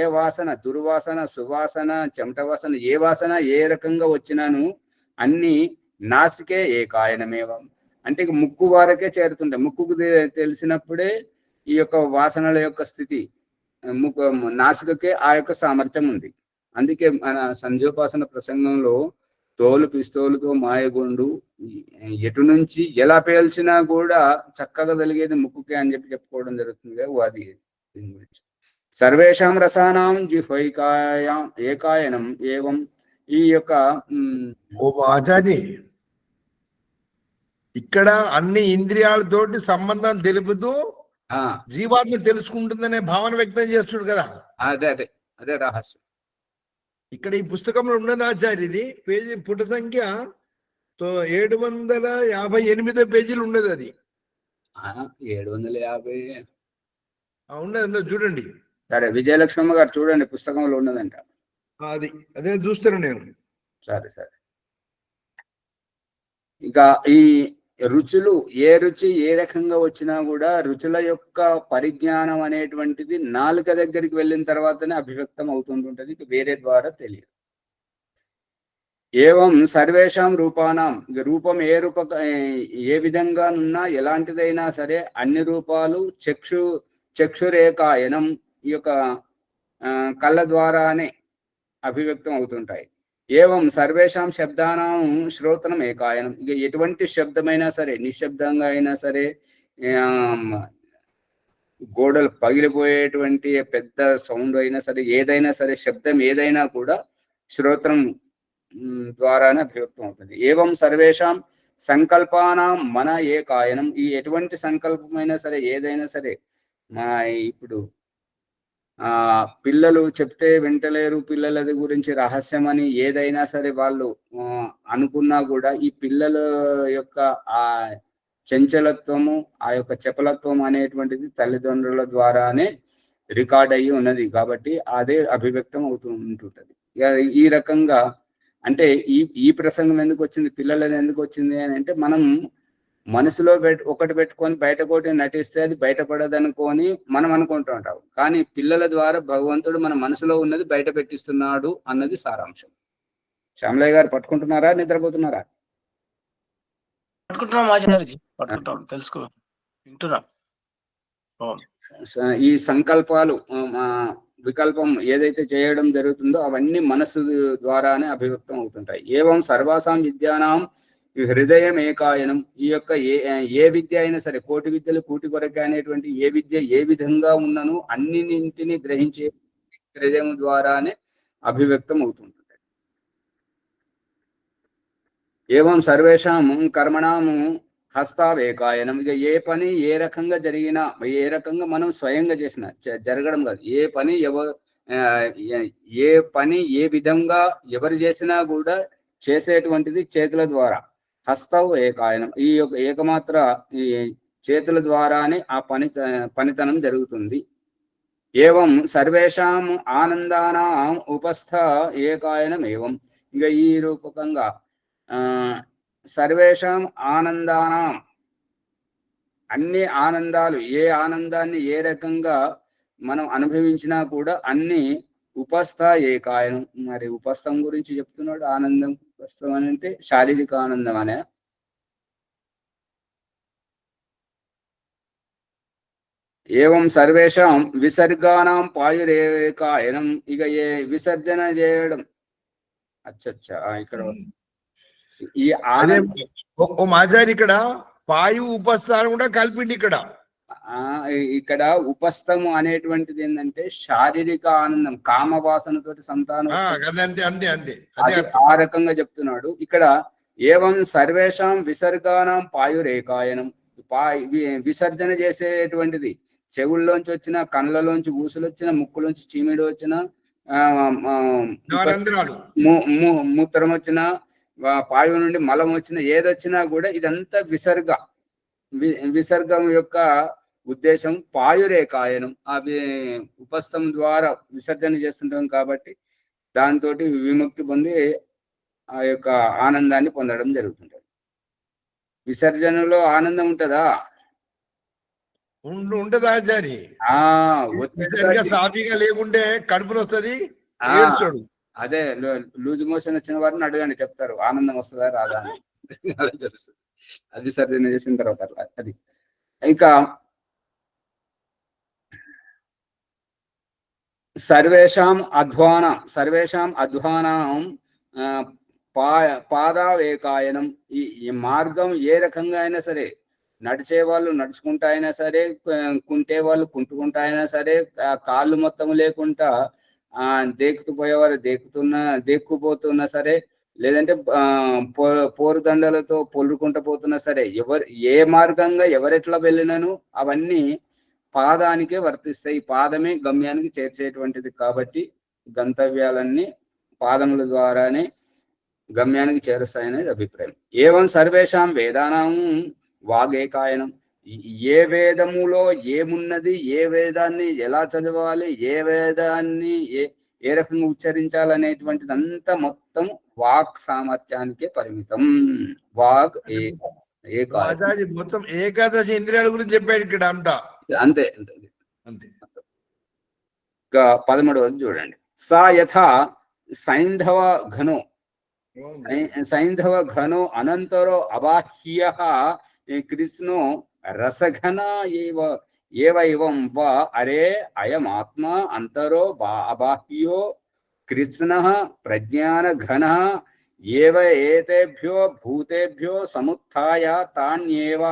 [SPEAKER 2] ఏ వాసన, దుర్వాసన, సువాసన, చెమట వాసన, ఏ వాసన ఏ రకంగా వచ్చినాను అన్ని నాసికే ఏకాయనమేవం అంటే ముక్కు వారకే చేరుతుంటాయి. ముక్కుకు తెలిసినప్పుడే ఈ యొక్క వాసనల యొక్క స్థితి నాసికకే ఆ యొక్క సామర్థ్యం ఉంది. అందుకే మన సంధ్యోపాసన ప్రసంగంలో తోలు పిస్తోలుతో మాయగుండు ఎటు నుంచి ఎలా పేల్చినా కూడా చక్కగా కలిగేది ముక్కుకే అని చెప్పుకోవడం జరుగుతుంది. అది దీని గురించి. సర్వేషాం రసానాం జిహ్వైకాయాం ఏకాయనం ఏవం. ఈ యొక్క
[SPEAKER 5] ఆచార్య ఇక్కడ అన్ని ఇంద్రియాలతోటి సంబంధం తెలుపుతూ జీవాత్మ తెలుసుకుంటుందనే భావన వ్యక్తం చేస్తుడు కదా.
[SPEAKER 2] అదే రహస్యం.
[SPEAKER 5] ఇక్కడ ఈ పుస్తకంలో ఉన్నది ఆచార్య. ఇది పేజీ పుట సంఖ్య 758 పేజీలు ఉన్నది. అది
[SPEAKER 2] 750
[SPEAKER 5] ఉన్నది చూడండి.
[SPEAKER 2] సరే, విజయలక్ష్మమ్మ గారు చూడండి, పుస్తకంలో ఉన్నదంట.
[SPEAKER 5] అదే చూస్తాను నేను.
[SPEAKER 2] సరే. ఇంకా ఈ రుచులు ఏ రుచి ఏ రకంగా వచ్చినా కూడా రుచుల యొక్క పరిజ్ఞానం అనేటువంటిది నాలుక దగ్గరికి వెళ్ళిన తర్వాతనే అభివ్యక్తం అవుతుంటుంటది. వేరే ద్వారా తెలియదు. ఏవం సర్వేషాం రూపానాం రూపం ఏ విధంగా ఉన్నా ఎలాంటిదైనా సరే అన్ని రూపాలు చక్షురేకాయనం ఈ యొక్క కళ్ళ ద్వారానే అభివ్యక్తం అవుతుంటాయి. ఏవం సర్వేషాం శబ్దానాం శ్రోత్రం ఏకాయనం. ఇక ఎటువంటి శబ్దమైనా సరే, నిశ్శబ్దంగా అయినా సరే, గోడలు పగిలిపోయేటువంటి పెద్ద సౌండ్ అయినా సరే, ఏదైనా సరే శబ్దం ఏదైనా కూడా శ్రోత్రం ద్వారానే అభివ్యక్తం అవుతుంది. ఏవం సర్వేషాం సంకల్పానాం మన ఏకాయనం. ఈ ఎటువంటి సంకల్పమైనా సరే ఏదైనా సరే, ఇప్పుడు పిల్లలు చెప్తే వింటలేరు, పిల్లలది గురించి రహస్యం అని ఏదైనా సరే వాళ్ళు అనుకున్నా కూడా ఈ పిల్లల యొక్క ఆ చంచలత్వము, ఆ యొక్క చపలత్వం అనేటువంటిది తల్లిదండ్రుల ద్వారానే రికార్డ్ అయ్యి ఉన్నది. కాబట్టి అదే అభివ్యక్తం అవుతూ ఉంటుంటది. ఈ రకంగా అంటే ఈ ప్రసంగం ఎందుకు వచ్చింది, పిల్లలది ఎందుకు వచ్చింది అని అంటే, మనం మనసులో ఒకటి పెట్టుకొని బయట కోటి నటిస్తే అది బయటపడదనుకొని మనం అనుకుంటూ ఉంటాం. కానీ పిల్లల ద్వారా భగవంతుడు మన మనసులో ఉన్నది బయట పెట్టిస్తున్నాడు అన్నది సారాంశం. శ్యామలయ్య గారు పట్టుకుంటున్నారా, నిద్రపోతున్నారా?
[SPEAKER 1] పట్టుకుంటున్నాం ఆచార్యజీ, పట్టుకుంటాం, తెలుసుకో, వింటున్నాం.
[SPEAKER 2] ఈ సంకల్పాలు వికల్పం ఏదైతే చేయడం జరుగుతుందో అవన్నీ మనసు ద్వారానే అభివ్యక్తం అవుతుంటాయి. ఏవం సర్వాసాం విద్యానాం హృదయం ఏకాయనం. ఈ యొక్క ఏ విద్య అయినా సరే, కోటి విద్యలు కూటి కొరకే అనేటువంటి ఏ విద్య ఏ విధంగా ఉన్నను అన్నింటిని గ్రహించే హృదయం ద్వారానే అభివ్యక్తం అవుతుంటుంది. ఏవం సర్వేషాం కర్మణాము హస్తావేకాయనం. ఇక ఏ పని ఏ రకంగా జరిగినా, ఏ రకంగా మనం స్వయంగా చేసినా, జరగడం కాదు, ఏ పని ఏ విధంగా ఎవరు చేసినా కూడా చేసేటువంటిది చేతుల ద్వారా. హస్తవు ఏకాయనం. ఈ యొక్క ఏకమాత్ర ఈ చేతుల ద్వారానే ఆ పనితనం జరుగుతుంది. ఏవం సర్వేషాం ఆనందానాం ఉపస్థ ఏకాయనం. ఏవం ఇక ఈ రూపకంగా సర్వేషాం ఆనందానాం, అన్ని ఆనందాలు, ఏ ఆనందాన్ని ఏ రకంగా మనం అనుభవించినా కూడా అన్ని ఉపస్థ ఏకాయనం. మరి ఉపస్థం గురించి చెప్తున్నాడు. ఆనందం ఉపస్థం అని అంటే శారీరక ఆనందం అనే. ఏవం సర్వేషాం విసర్గానాం పాయురేకాయనం. ఇక ఏ విసర్జన చేయడం. అచ్చచ్చా, ఇక్కడ ఈ
[SPEAKER 5] ఆచార్య ఇక్కడ పాయువు ఉపస్థానం కూడా కలిపిండి.
[SPEAKER 2] ఇక్కడ ఉపస్థము అనేటువంటిది ఏంటంటే శారీరక ఆనందం, కామవాసనతోటి సంతానం, ఆ రకంగా చెప్తున్నాడు. ఇక్కడ ఏవం సర్వేషాం విసర్గానాం పాయురేకాయనం. విసర్జన చేసేటువంటిది చెవుల్లోంచి వచ్చిన, కళ్ళలోంచి ఊసులు వచ్చిన, ముక్కులోంచి చీమిడి వచ్చిన, మూత్రం వచ్చిన, పాయు నుండి మలం వచ్చిన, ఏదొచ్చినా కూడా ఇదంతా విసర్గం యొక్క ఉద్దేశం పాయురేకాయనం. ఆ ఉపస్థం ద్వారా విసర్జన చేస్తుంటాం కాబట్టి దాంతో విముక్తి పొంది ఆ యొక్క ఆనందాన్ని పొందడం జరుగుతుంటది. విసర్జనలో ఆనందం ఉంటదా?
[SPEAKER 5] ఉంటదా ఆచారి? సాఫీగా లేకుంటే కడుపులు వస్తుంది.
[SPEAKER 2] అదే లూజ్ మోషన్ వచ్చిన వారిని అడగండి, చెప్తారు ఆనందం వస్తుందా రాదా అని. అలా తెలుస్తుంది అది విసర్జన చేసిన తర్వాత. అది ఇంకా సర్వేషాం అధ్వానం పాదావేకాయనం. ఈ మార్గం ఏ రకంగా అయినా సరే, నడిచే వాళ్ళు నడుచుకుంటా అయినా సరే, కుంటే వాళ్ళు కుంటుకుంటా అయినా సరే, కాళ్ళు మొత్తం లేకుండా దేక్కుపోయేవారు దేక్కుపోతున్నా సరే, లేదంటే పోరుదండలతో పొల్లుకుంటూ పోతున్నా సరే, ఏ మార్గంగా ఎవరెట్లా వెళ్ళినను అవన్నీ పాదానికే వర్తిస్తాయి. పాదమే గమ్యానికి చేర్చేటువంటిది కాబట్టి గంతవ్యాలన్నీ పాదముల ద్వారానే గమ్యానికి చేరుస్తాయనేది అభిప్రాయం. ఏవం సర్వేషాం వేదానాం వాగేకాయనం. ఏ వేదములో ఏమున్నది, ఏ వేదాన్ని ఎలా చదవాలి, ఏ వేదాన్ని ఏ రకంగా ఉచ్చరించాలనేటువంటిది అంతా మొత్తం వాక్ సామర్థ్యానికే పరిమితం. వాక్
[SPEAKER 5] మొత్తం ఏకాదశి ఇంద్రియాల గురించి చెప్పాడు ఇక్కడ అంతా.
[SPEAKER 2] అంతే అంతే. ఇంకా 13వది చూడండి. సా యథా సైంధవ ఘనో అనంతరో అబాహ్య కృష్ణో రసఘన ఏవైవం వా అరే అయమాత్మా అంతరో అబాహ్యో కృష్ణ ప్రజ్ఞాన ఘన ఏవ ఏతేభ్యో భూతేభ్యో సముత్థాయ తాన్యేవ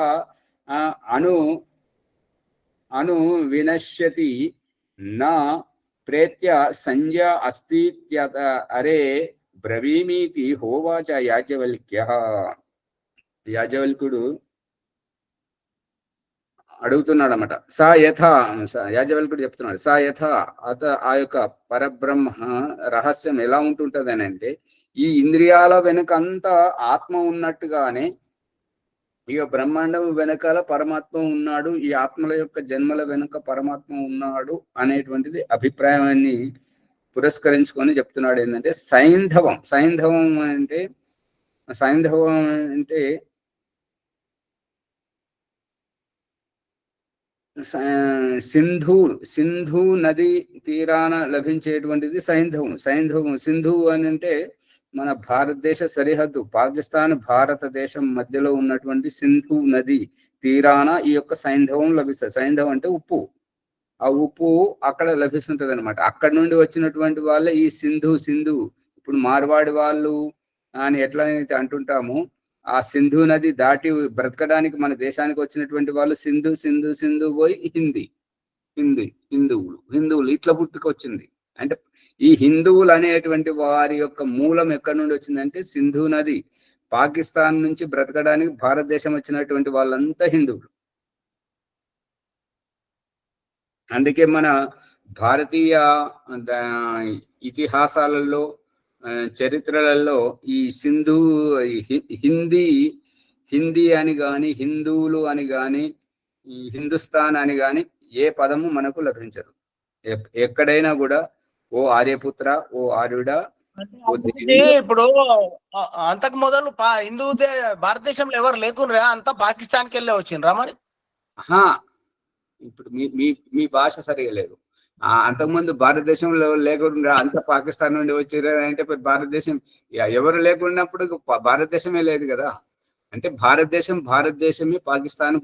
[SPEAKER 2] అను వినశ్యతి నా ప్రేత్య సంజ్ఞా అస్తిత్యత అరే బ్రవీమీతి హోవాచ యాజ్ఞవల్క్యుడు అడుగుతున్నాడు అన్నమాట. యాజ్ఞవల్క్యుడు చెప్తున్నాడు, సా యథ ఆ యొక్క పరబ్రహ్మ రహస్యం ఎలా ఉంటుంటది అని అంటే, ఈ ఇంద్రియాల వెనుకంతా ఆత్మ ఉన్నట్టుగానే ఇక బ్రహ్మాండం వెనకాల పరమాత్మ ఉన్నాడు, ఈ ఆత్మల యొక్క జన్మల వెనుక పరమాత్మ ఉన్నాడు అనేటువంటిది అభిప్రాయాన్ని పురస్కరించుకొని చెప్తున్నాడు. ఏంటంటే సైంధవం అంటే సింధు నది తీరాన లభించేటువంటిది సైంధవం. సింధు అని అంటే మన భారతదేశ సరిహద్దు, పాకిస్తాన్ భారతదేశం మధ్యలో ఉన్నటువంటి సింధు నది తీరాన ఈ యొక్క సైంధవం లభిస్తుంది. సైంధవం అంటే ఉప్పు. ఆ ఉప్పు అక్కడ లభిస్తుంటది అనమాట. అక్కడ నుండి వచ్చినటువంటి వాళ్ళే ఈ సింధు. ఇప్పుడు మార్వాడి వాళ్ళు అని ఎట్లయితే అంటుంటాము, ఆ సింధు నది దాటి బ్రతకడానికి మన దేశానికి వచ్చినటువంటి వాళ్ళు సింధు పోయి హిందువులు ఇట్లా పుట్టుకొచ్చింది. అంటే ఈ హిందువులు అనేటువంటి వారి యొక్క మూలం ఎక్కడి నుండి వచ్చిందంటే సింధు నది. పాకిస్తాన్ నుంచి బ్రతకడానికి భారతదేశం వచ్చినటువంటి వాళ్ళంతా హిందువులు. అందుకే మన భారతీయ ఇతిహాసాలలో, చరిత్రలలో ఈ హిందీ అని కానీ, హిందువులు అని కానీ, ఈ హిందుస్థాన్ అని కానీ ఏ పదము మనకు లభించదు. ఎక్కడైనా కూడా ఓ ఆర్యపుత్ర, ఓ ఆర్యుడా.
[SPEAKER 1] ఇప్పుడు అంతకు మొదలు హిందూ భారతదేశంలో ఎవరు లేకున్నా అంతా పాకిస్తాన్కి వెళ్ళే వచ్చిండ్రా మరి?
[SPEAKER 2] ఇప్పుడు మీ భాష సరిగా లేదు. అంతకుముందు భారతదేశంలో లేకుండా అంత పాకిస్తాన్ నుండి వచ్చారు అంటే భారతదేశం ఎవరు లేకున్నప్పుడు భారతదేశమే లేదు కదా. అంటే భారతదేశమే పాకిస్తాన్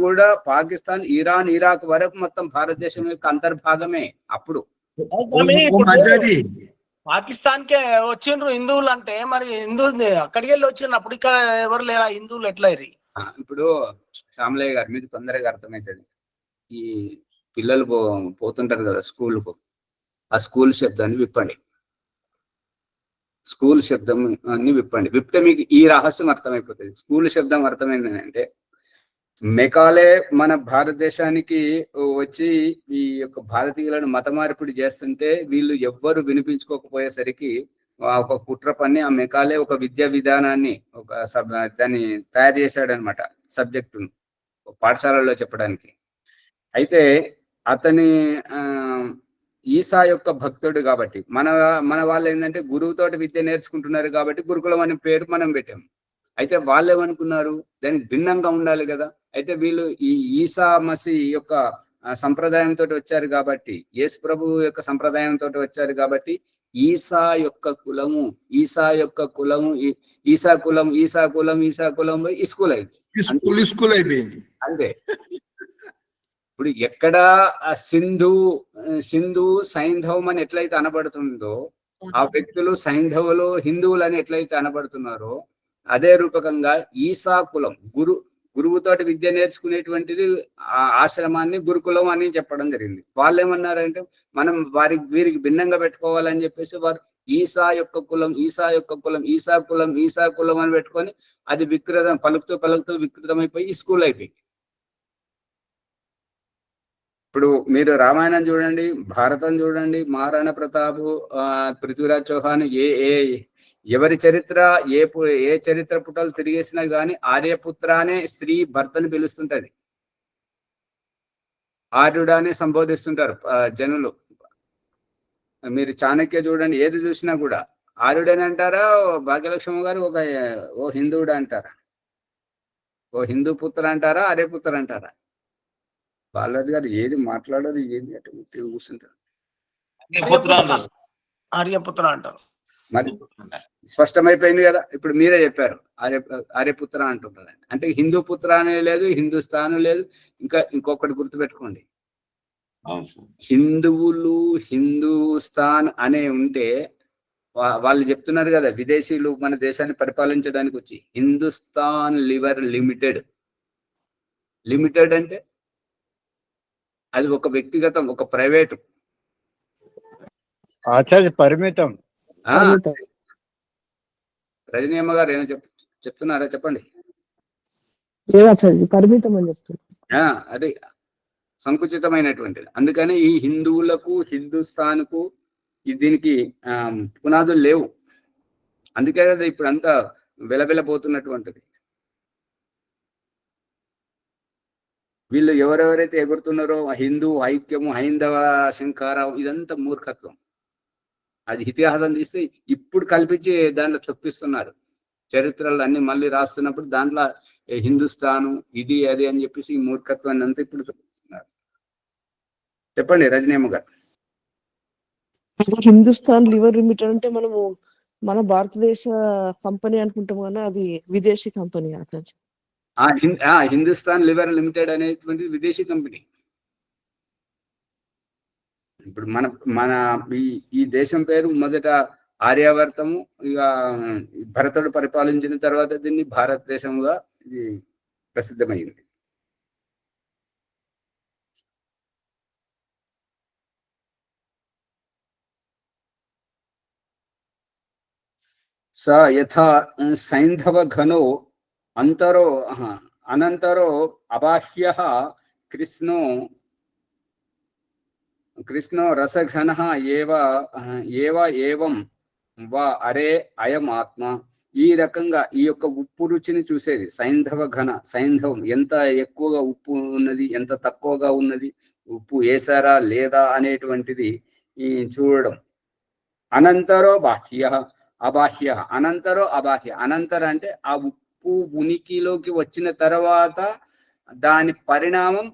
[SPEAKER 2] కూడా పాకిస్తాన్, ఇరాన్, ఇరాక్ వరకు మొత్తం భారతదేశం యొక్క అంతర్భాగమే. అప్పుడు
[SPEAKER 1] పాకిస్తాన్ కే వచ్చిండ్రు హిందువులు అంటే, మరి హిందువులు అక్కడికి వెళ్ళి వచ్చినప్పుడు ఇక్కడ ఎవరు లేరా హిందువులు ఎట్లా?
[SPEAKER 2] ఇప్పుడు శ్యామలయ్య గారు మీకు తొందరగా అర్థమవుతుంది. ఈ పిల్లలు పోతుంటారు కదా స్కూల్కు, ఆ స్కూల్ శబ్దాన్ని విప్పండి. స్కూల్ శబ్దం అన్ని విప్పితే మీకు ఈ రహస్యం అర్థమైపోతుంది. స్కూల్ శబ్దం అర్థమైంది అంటే, మెకాలే మన భారతదేశానికి వచ్చి ఈ యొక్క భారతీయులను మత మార్పిడి చేస్తుంటే వీళ్ళు ఎవ్వరు వినిపించుకోకపోయేసరికి ఒక కుట్ర పన్ని ఆ మెకాలే ఒక విద్యా విధానాన్ని దాన్ని తయారు చేశాడనమాట, సబ్జెక్టును పాఠశాలలో చెప్పడానికి. అయితే అతని ఈసా యొక్క భక్తుడు కాబట్టి మన వాళ్ళు ఏంటంటే గురువుతోటి విద్య నేర్చుకుంటున్నారు కాబట్టి గురుకులం అనే పేరు మనం పెట్టాము. అయితే వాళ్ళు ఏమనుకున్నారు, దానికి భిన్నంగా ఉండాలి కదా. అయితే వీళ్ళు ఈ ఈసా మసీ యొక్క సంప్రదాయంతో వచ్చారు కాబట్టి, యేసు ప్రభు యొక్క సంప్రదాయంతో వచ్చారు కాబట్టి ఈసా యొక్క కులము ఈసా కులం స్కూల్ అయిపోయింది అంతే. ఇప్పుడు ఎక్కడ సింధు సైంధవం అని ఎట్లయితే అనబడుతుందో, ఆ వ్యక్తులు సైంధవులు హిందువులు అని ఎట్లయితే అనబడుతున్నారో, అదే రూపకంగా ఈసా కులం గురువుతోటి విద్య నేర్చుకునేటువంటిది ఆశ్రమాన్ని గురుకులం అని చెప్పడం జరిగింది. వాళ్ళు ఏమన్నారంటే మనం వీరికి భిన్నంగా పెట్టుకోవాలని చెప్పేసి వారు ఈసా కులం అని పెట్టుకొని అది పలుకుతూ వికృతమైపోయి స్కూల్ అయిపోయింది. ఇప్పుడు మీరు రామాయణం చూడండి, భారతం చూడండి, మహారాణా ప్రతాప్, పృథ్వీరాజ్ చౌహాన్, ఎవరి చరిత్ర ఏ చరిత్ర పుటలు తిరిగేసినా గాని ఆర్యపుత్ర అనే స్త్రీ భర్తని పిలుస్తుంటది, ఆర్యుడానే సంబోధిస్తుంటారు జనులు. మీరు చాణక్య చూడండి, ఏది చూసినా కూడా ఆర్యుడని అంటారా, భాగ్యలక్ష్మి గారు ఓ హిందువుడు అంటారా, ఓ హిందూ పుత్ర అంటారా, ఆర్యపుత్ర అంటారా? బాలరాజు గారు ఏది మాట్లాడరు, ఏది అటు కూర్చుంటారు.
[SPEAKER 1] ఆర్యపుత్ర అంటారు.
[SPEAKER 2] మరి స్పష్టమైపోయింది కదా. ఇప్పుడు మీరే చెప్పారు ఆర్యపుత్ర అంటున్నారు. అంటే హిందూ పుత్ర అనే లేదు, హిందుస్థాన్ లేదు. ఇంకొకటి గుర్తుపెట్టుకోండి, హిందువులు హిందుస్థాన్ అనే ఉంటే వాళ్ళు చెప్తున్నారు కదా, విదేశీయులు మన దేశాన్ని పరిపాలించడానికి వచ్చి హిందుస్థాన్ లివర్ లిమిటెడ్ అంటే అది ఒక వ్యక్తిగతం, ఒక ప్రైవేటు
[SPEAKER 4] పరిమితం.
[SPEAKER 2] రజనీ అమ్మ గారు ఏమో చెప్తున్నారా? చెప్పండి.
[SPEAKER 6] పరిమితం అని చెప్తున్నా.
[SPEAKER 2] అది సంకుచితమైనటువంటిది. అందుకని ఈ హిందువులకు హిందుస్థాన్కు దీనికి పునాదులు లేవు. అందుకే కదా ఇప్పుడు అంతా వెలబెలబోతున్నటువంటిది. వీళ్ళు ఎవరెవరైతే ఎగురుతున్నారో హిందూ ఐక్యము, హైందవ శంకారం, ఇదంతా మూర్ఖత్వం. అది ఇతిహాసం తీస్తే ఇప్పుడు కల్పించి దాంట్లో చొప్పిస్తున్నారు. చరిత్రలు అన్ని మళ్ళీ రాస్తున్నప్పుడు దాంట్లో హిందుస్థాను ఇది అది అని చెప్పేసి ఈ మూర్ఖత్వాన్ని అంతా ఇప్పుడు చూపిస్తున్నారు. చెప్పండి రజనీమ్మ గారు.
[SPEAKER 6] హిందుస్థాన్ లివర్ లిమిటెడ్ అంటే మనము మన భారతదేశ కంపెనీ అనుకుంటాం కానీ అది విదేశీ కంపెనీ ఆచార్య.
[SPEAKER 2] హిందుస్థాన్ లివర్ లిమిటెడ్ అనేటువంటి విదేశీ కంపెనీ. ఇప్పుడు మన ఈ దేశం పేరు మొదట ఆర్యావర్తము, ఇక భరతుడు పరిపాలించిన తర్వాత దీన్ని భారతదేశంగా ఇది ప్రసిద్ధమైంది. స యథా సైంధవ ఘనో అంతరో అనంతరో అబాహ్యః కృష్ణో రసఘనః ఏవ ఏవం వా అరే అయం ఆత్మ. ఈ రకంగా ఈ యొక్క ఉప్పు రుచిని చూసేది సైంధవ ఘన. సైంధవం ఎంత ఎక్కువగా ఉప్పు ఉన్నది, ఎంత తక్కువగా ఉన్నది, ఉప్పు వేసారా లేదా అనేటువంటిది చూడడం. అనంతరో బాహ్య అబాహ్య. అనంతరో అబాహ్య. అనంతర అంటే ఆ ఉప్పు ఉనికిలోకి వచ్చిన తర్వాత దాని పరిణామం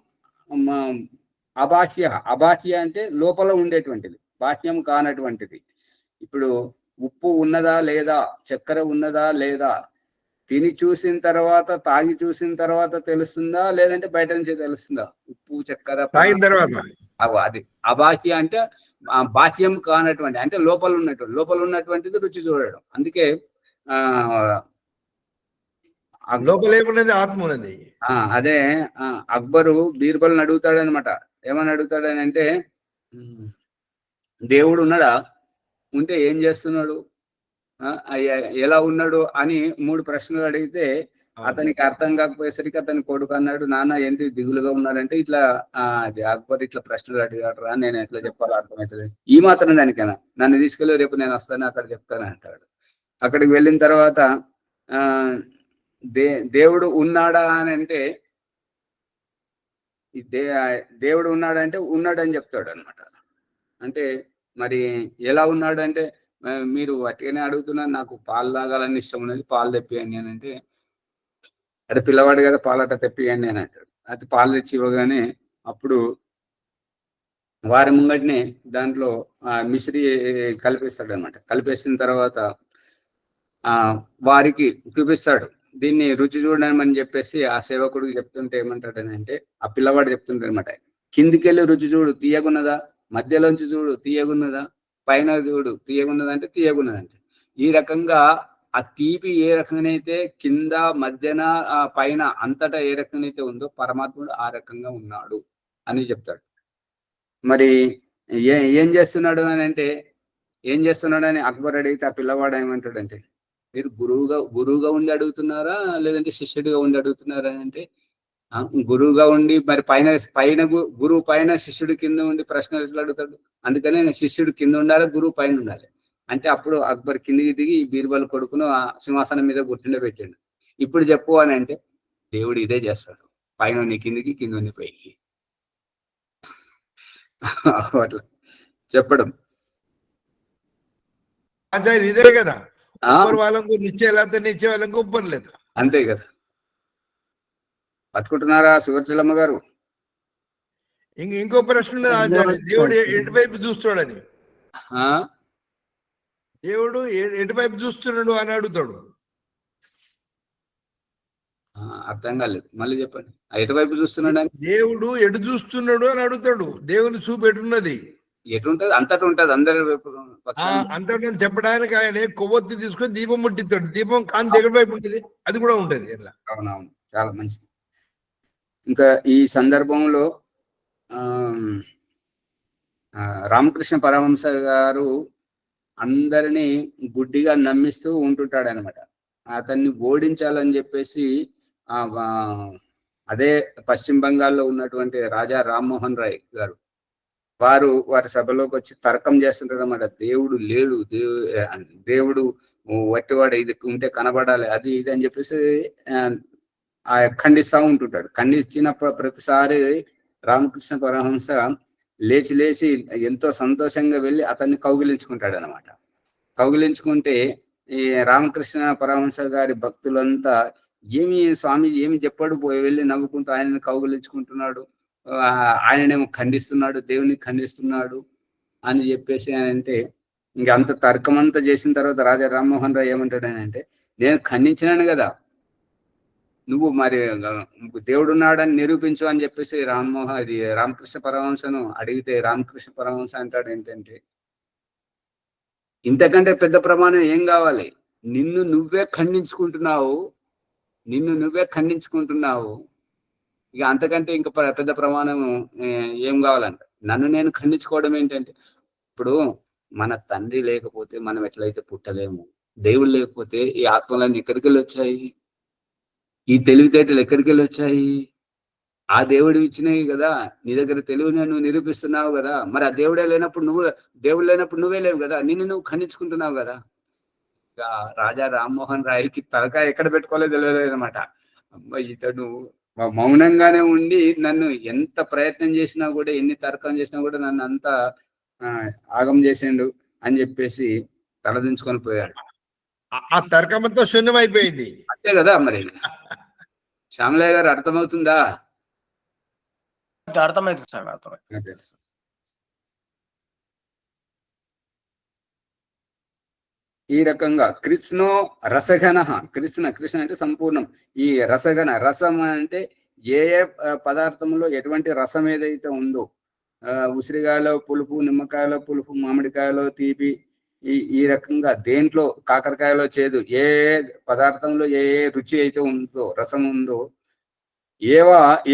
[SPEAKER 2] అబాహ్య. అబాహ్య అంటే లోపల ఉండేటువంటిది, బాహ్యం కానటువంటిది. ఇప్పుడు ఉప్పు ఉన్నదా లేదా, చక్కెర ఉన్నదా లేదా, తిని చూసిన తర్వాత తాగి చూసిన తర్వాత తెలుస్తుందా, లేదంటే బయట నుంచి తెలుస్తుందా? ఉప్పు చక్కెర తాగిన తర్వాత అది అబాహ్య అంటే బాహ్యం కానటువంటి, అంటే లోపల ఉన్నటువంటిది రుచి చూడడం. అందుకే
[SPEAKER 5] లోపల ఏమున్నది? ఆత్మ ఉన్నది.
[SPEAKER 2] అదే అక్బరు బీర్బల్ని అడుగుతాడనమాట. ఏమని అడుగుతాడని అంటే, దేవుడు ఉన్నాడా, ఉంటే ఏం చేస్తున్నాడు, ఎలా ఉన్నాడు అని 3 ప్రశ్నలు అడిగితే అతనికి అర్థం కాకపోయేసరికి అతని కొడుకు అన్నాడు, నాన్న ఏంటి దిగులుగా ఉన్నాడంటే, ఇట్లా అక్బర్ ఇట్లా ప్రశ్నలు అడిగాడు రా, నేను ఎట్లా చెప్పాలో అర్థమవుతుంది, ఈ మాత్రం దానికైనా నన్ను తీసుకెళ్ళి రేపు నేను వస్తాను అక్కడ చెప్తాను అంటాడు. అక్కడికి వెళ్ళిన తర్వాత దేవుడు ఉన్నాడా అని అంటే, దేవుడు ఉన్నాడంటే ఉన్నాడని చెప్తాడు అనమాట. అంటే మరి ఎలా ఉన్నాడు అంటే, మీరు అట్టిగానే అడుగుతున్నారు, నాకు పాలు తాగాలని ఇష్టం ఉన్నది, పాలు తెప్పియండి అని అంటే, అరే పిల్లవాడు కదా పాలట తెప్పియండి అని అంటాడు. అది పాలు తెచ్చి ఇవ్వగానే అప్పుడు వారి ముంగటినే దాంట్లో మిశ్రీ కలిపేస్తాడు అనమాట. కలిపేసిన తర్వాత వారికి చూపిస్తాడు, దీన్ని రుచి చూడమని చెప్పేసి ఆ సేవకుడికి చెప్తుంటే ఏమంటాడని అంటే, ఆ పిల్లవాడు చెప్తుంటాడు అనమాట, కిందికెళ్ళి రుచి చూడు తీయగున్నదా, మధ్యలోంచి చూడు తీయగున్నదా, పైన చూడు తీయగున్నదా అంటే తీయగున్నదంటే. ఈ రకంగా ఆ తీపి ఏ రకంగానైతే కింద మధ్యన పైన అంతటా ఏ రకంగానైతే ఉందో పరమాత్ముడు ఆ రకంగా ఉన్నాడు అని చెప్తాడు. మరి ఏం చేస్తున్నాడు అని అంటే, ఏం చేస్తున్నాడు అని అక్బర్ అడిగితే ఆ పిల్లవాడు ఏమంటాడంటే, మీరు గురువుగా ఉండి అడుగుతున్నారా లేదంటే శిష్యుడిగా ఉండి అడుగుతున్నారా అంటే, గురువుగా ఉండి మరి పైన గురువు పైన శిష్యుడి కింద ఉండి ప్రశ్నలు ఎట్లా అడుగుతాడు, అందుకనే శిష్యుడు కింద ఉండాలి, గురువు పైన ఉండాలి అంటే. అప్పుడు అక్బర్ కిందికి దిగి ఈ బీర్బల్ కొడుకును ఆ సింహాసనం మీద కూర్చుండబెట్టాడు. ఇప్పుడు చెప్పు అని అంటే, దేవుడు ఇదే చేస్తాడు, పైన నీ కిందికి, కింద నీ పైకి అట్లా చెప్పడం.
[SPEAKER 5] ఆచార్య ఇదే కదా, వాళ్ళకు నిచ్చే నిచ్చే వాళ్ళకు ఉప్పర్ లేదు,
[SPEAKER 2] అంతే కదా. పట్టుకుంటున్నారా సువర్చలమ్మ గారు?
[SPEAKER 5] ఇంకో ప్రశ్న ఉన్నది ఆచార్య, దేవుడు ఎటువైపు చూస్తాడని. దేవుడు ఎటువైపు చూస్తున్నాడు అని అడుగుతాడు.
[SPEAKER 2] అర్థం కాలేదు, మళ్ళీ చెప్పండి. ఎటువైపు చూస్తున్నాడు అని,
[SPEAKER 5] దేవుడు ఎటు చూస్తున్నాడు అని అడుగుతాడు. దేవుని చూపు ఎటున్నది,
[SPEAKER 2] ఎటుంటది అంతటా ఉంటది, అందరి
[SPEAKER 5] అంతటా చెప్పడానికి ఆయన కొవ్వొత్తి తీసుకొని దీపం ముట్టిస్తాడు. దీపం కాంతి ఎక్కడి వైపు ఉంటుంది, అది కూడా ఉంటది.
[SPEAKER 2] అవునవును, చాలా మంచిది. ఇంకా ఈ సందర్భంలో రామకృష్ణ పరమహంస గారు అందరినీ గుడ్డిగా నమ్మిస్తూ ఉంటుంటాడు అనమాట. అతన్ని ఓడించాలని చెప్పేసి అదే పశ్చిమ బంగాల్లో ఉన్నటువంటి రాజా రామ్మోహన్ రాయ్ గారు వారి సభలోకి వచ్చి తర్కం చేస్తుంటారు అన్నమాట. దేవుడు లేడు, దేవుడు వట్టివాడు, ఇది ఉంటే కనబడాలి, అది ఇది అని చెప్పేసి ఖండిస్తూ ఉంటుంటాడు. ఖండించిన ప్రతిసారి రామకృష్ణ పరమహంస లేచి ఎంతో సంతోషంగా వెళ్ళి అతన్ని కౌగిలించుకుంటాడు అనమాట. కౌగిలించుకుంటే ఈ రామకృష్ణ పరమహంస గారి భక్తులంతా ఏమి స్వామి ఏమి చెప్పాడు, పోయి వెళ్ళి నవ్వుకుంటూ ఆయనను కౌగులించుకుంటున్నాడు, ఆయననేమో ఖండిస్తున్నాడు, దేవుని ఖండిస్తున్నాడు అని చెప్పేసి అంటే, ఇంక అంత తర్కం అంతా చేసిన తర్వాత రాజా రామ్మోహన్ రావు ఏమంటాడు అని అంటే, నేను ఖండించినాను కదా, నువ్వు మరి దేవుడు ఉన్నాడని నిరూపించు అని చెప్పేసి రామకృష్ణ పరమహంసను అడిగితే రామకృష్ణ పరమహంస అంటాడు ఏంటంటే, ఇంతకంటే పెద్ద ప్రమాణం ఏం కావాలి, నిన్ను నువ్వే ఖండించుకుంటున్నావు ఇక అంతకంటే ఇంకా పెద్ద ప్రమాణం ఏం కావాలంట. నన్ను నేను ఖండించుకోవడం ఏంటంటే, ఇప్పుడు మన తండ్రి లేకపోతే మనం ఎట్లయితే పుట్టలేము, దేవుడు లేకపోతే ఈ ఆత్మలన్నీ ఎక్కడికి వెళ్ళి వచ్చాయి, ఈ తెలివితేటలు ఎక్కడికి వెళ్ళి వచ్చాయి, ఆ దేవుడు ఇచ్చినవి కదా, నీ దగ్గర తెలివిని నువ్వు నిరూపిస్తున్నావు కదా, మరి ఆ దేవుడు లేనప్పుడు నువ్వే లేవు కదా, నిన్ను నువ్వు ఖండించుకుంటున్నావు కదా. ఇక రాజా రామ్మోహన్ రాయ్కి తలకాయ ఎక్కడ పెట్టుకోలేదు తెలియలేదు అనమాట. ఇతడు మౌనంగానే ఉండి నన్ను ఎంత ప్రయత్నం చేసినా కూడా, ఎన్ని తర్కం చేసినా కూడా నన్ను అంతా ఆగం చేసిండు అని చెప్పేసి తలదించుకొని పోయాడు.
[SPEAKER 5] ఆ తర్కమంతో శూన్యమైపోయింది.
[SPEAKER 2] అంతే కదా మరి. శ్యామలయ్య గారు అర్థమవుతుందా?
[SPEAKER 1] అర్థమైతుంది సార్, అర్థమైంది.
[SPEAKER 2] ఈ రకంగా కృష్ణో రసఘన, కృష్ణ అంటే సంపూర్ణం. ఈ రసఘన, రసం అంటే ఏ పదార్థంలో ఎటువంటి రసం ఏదైతే ఉందో, ఉసిరికాయలో పులుపు, నిమ్మకాయలో పులుపు, మామిడికాయలో తీపి, ఈ రకంగా దేంట్లో, కాకరకాయలో చేదు, ఏ పదార్థంలో ఏ రుచి అయితే ఉందో, రసం ఉందో,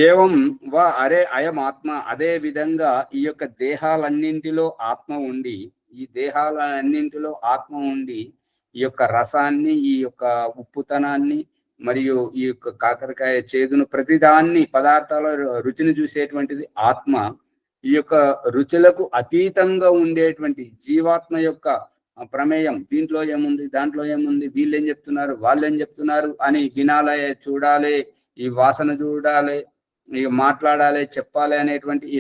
[SPEAKER 2] ఏవం వా అరే అయం ఆత్మ, అదే విధంగా ఈ యొక్క దేహాలన్నింటిలో ఆత్మ ఉండి, ఈ దేహాలన్నింటిలో ఆత్మ ఉండి ఈ యొక్క రసాన్ని, ఈ యొక్క ఉప్పుతనాన్ని మరియు ఈ యొక్క కాకరకాయ చేదును, ప్రతిదాన్ని పదార్థాల రుచిని చూసేటువంటిది ఆత్మ. ఈ యొక్క రుచులకు అతీతంగా ఉండేటువంటి జీవాత్మ యొక్క ప్రమేయం, దీంట్లో ఏముంది, దాంట్లో ఏముంది, వీళ్ళు ఏం చెప్తున్నారు, వాళ్ళు ఏం చెప్తున్నారు అని వినాలే, చూడాలి, ఈ వాసన చూడాలి, ఇక మాట్లాడాలి, చెప్పాలి అనేటువంటి ఈ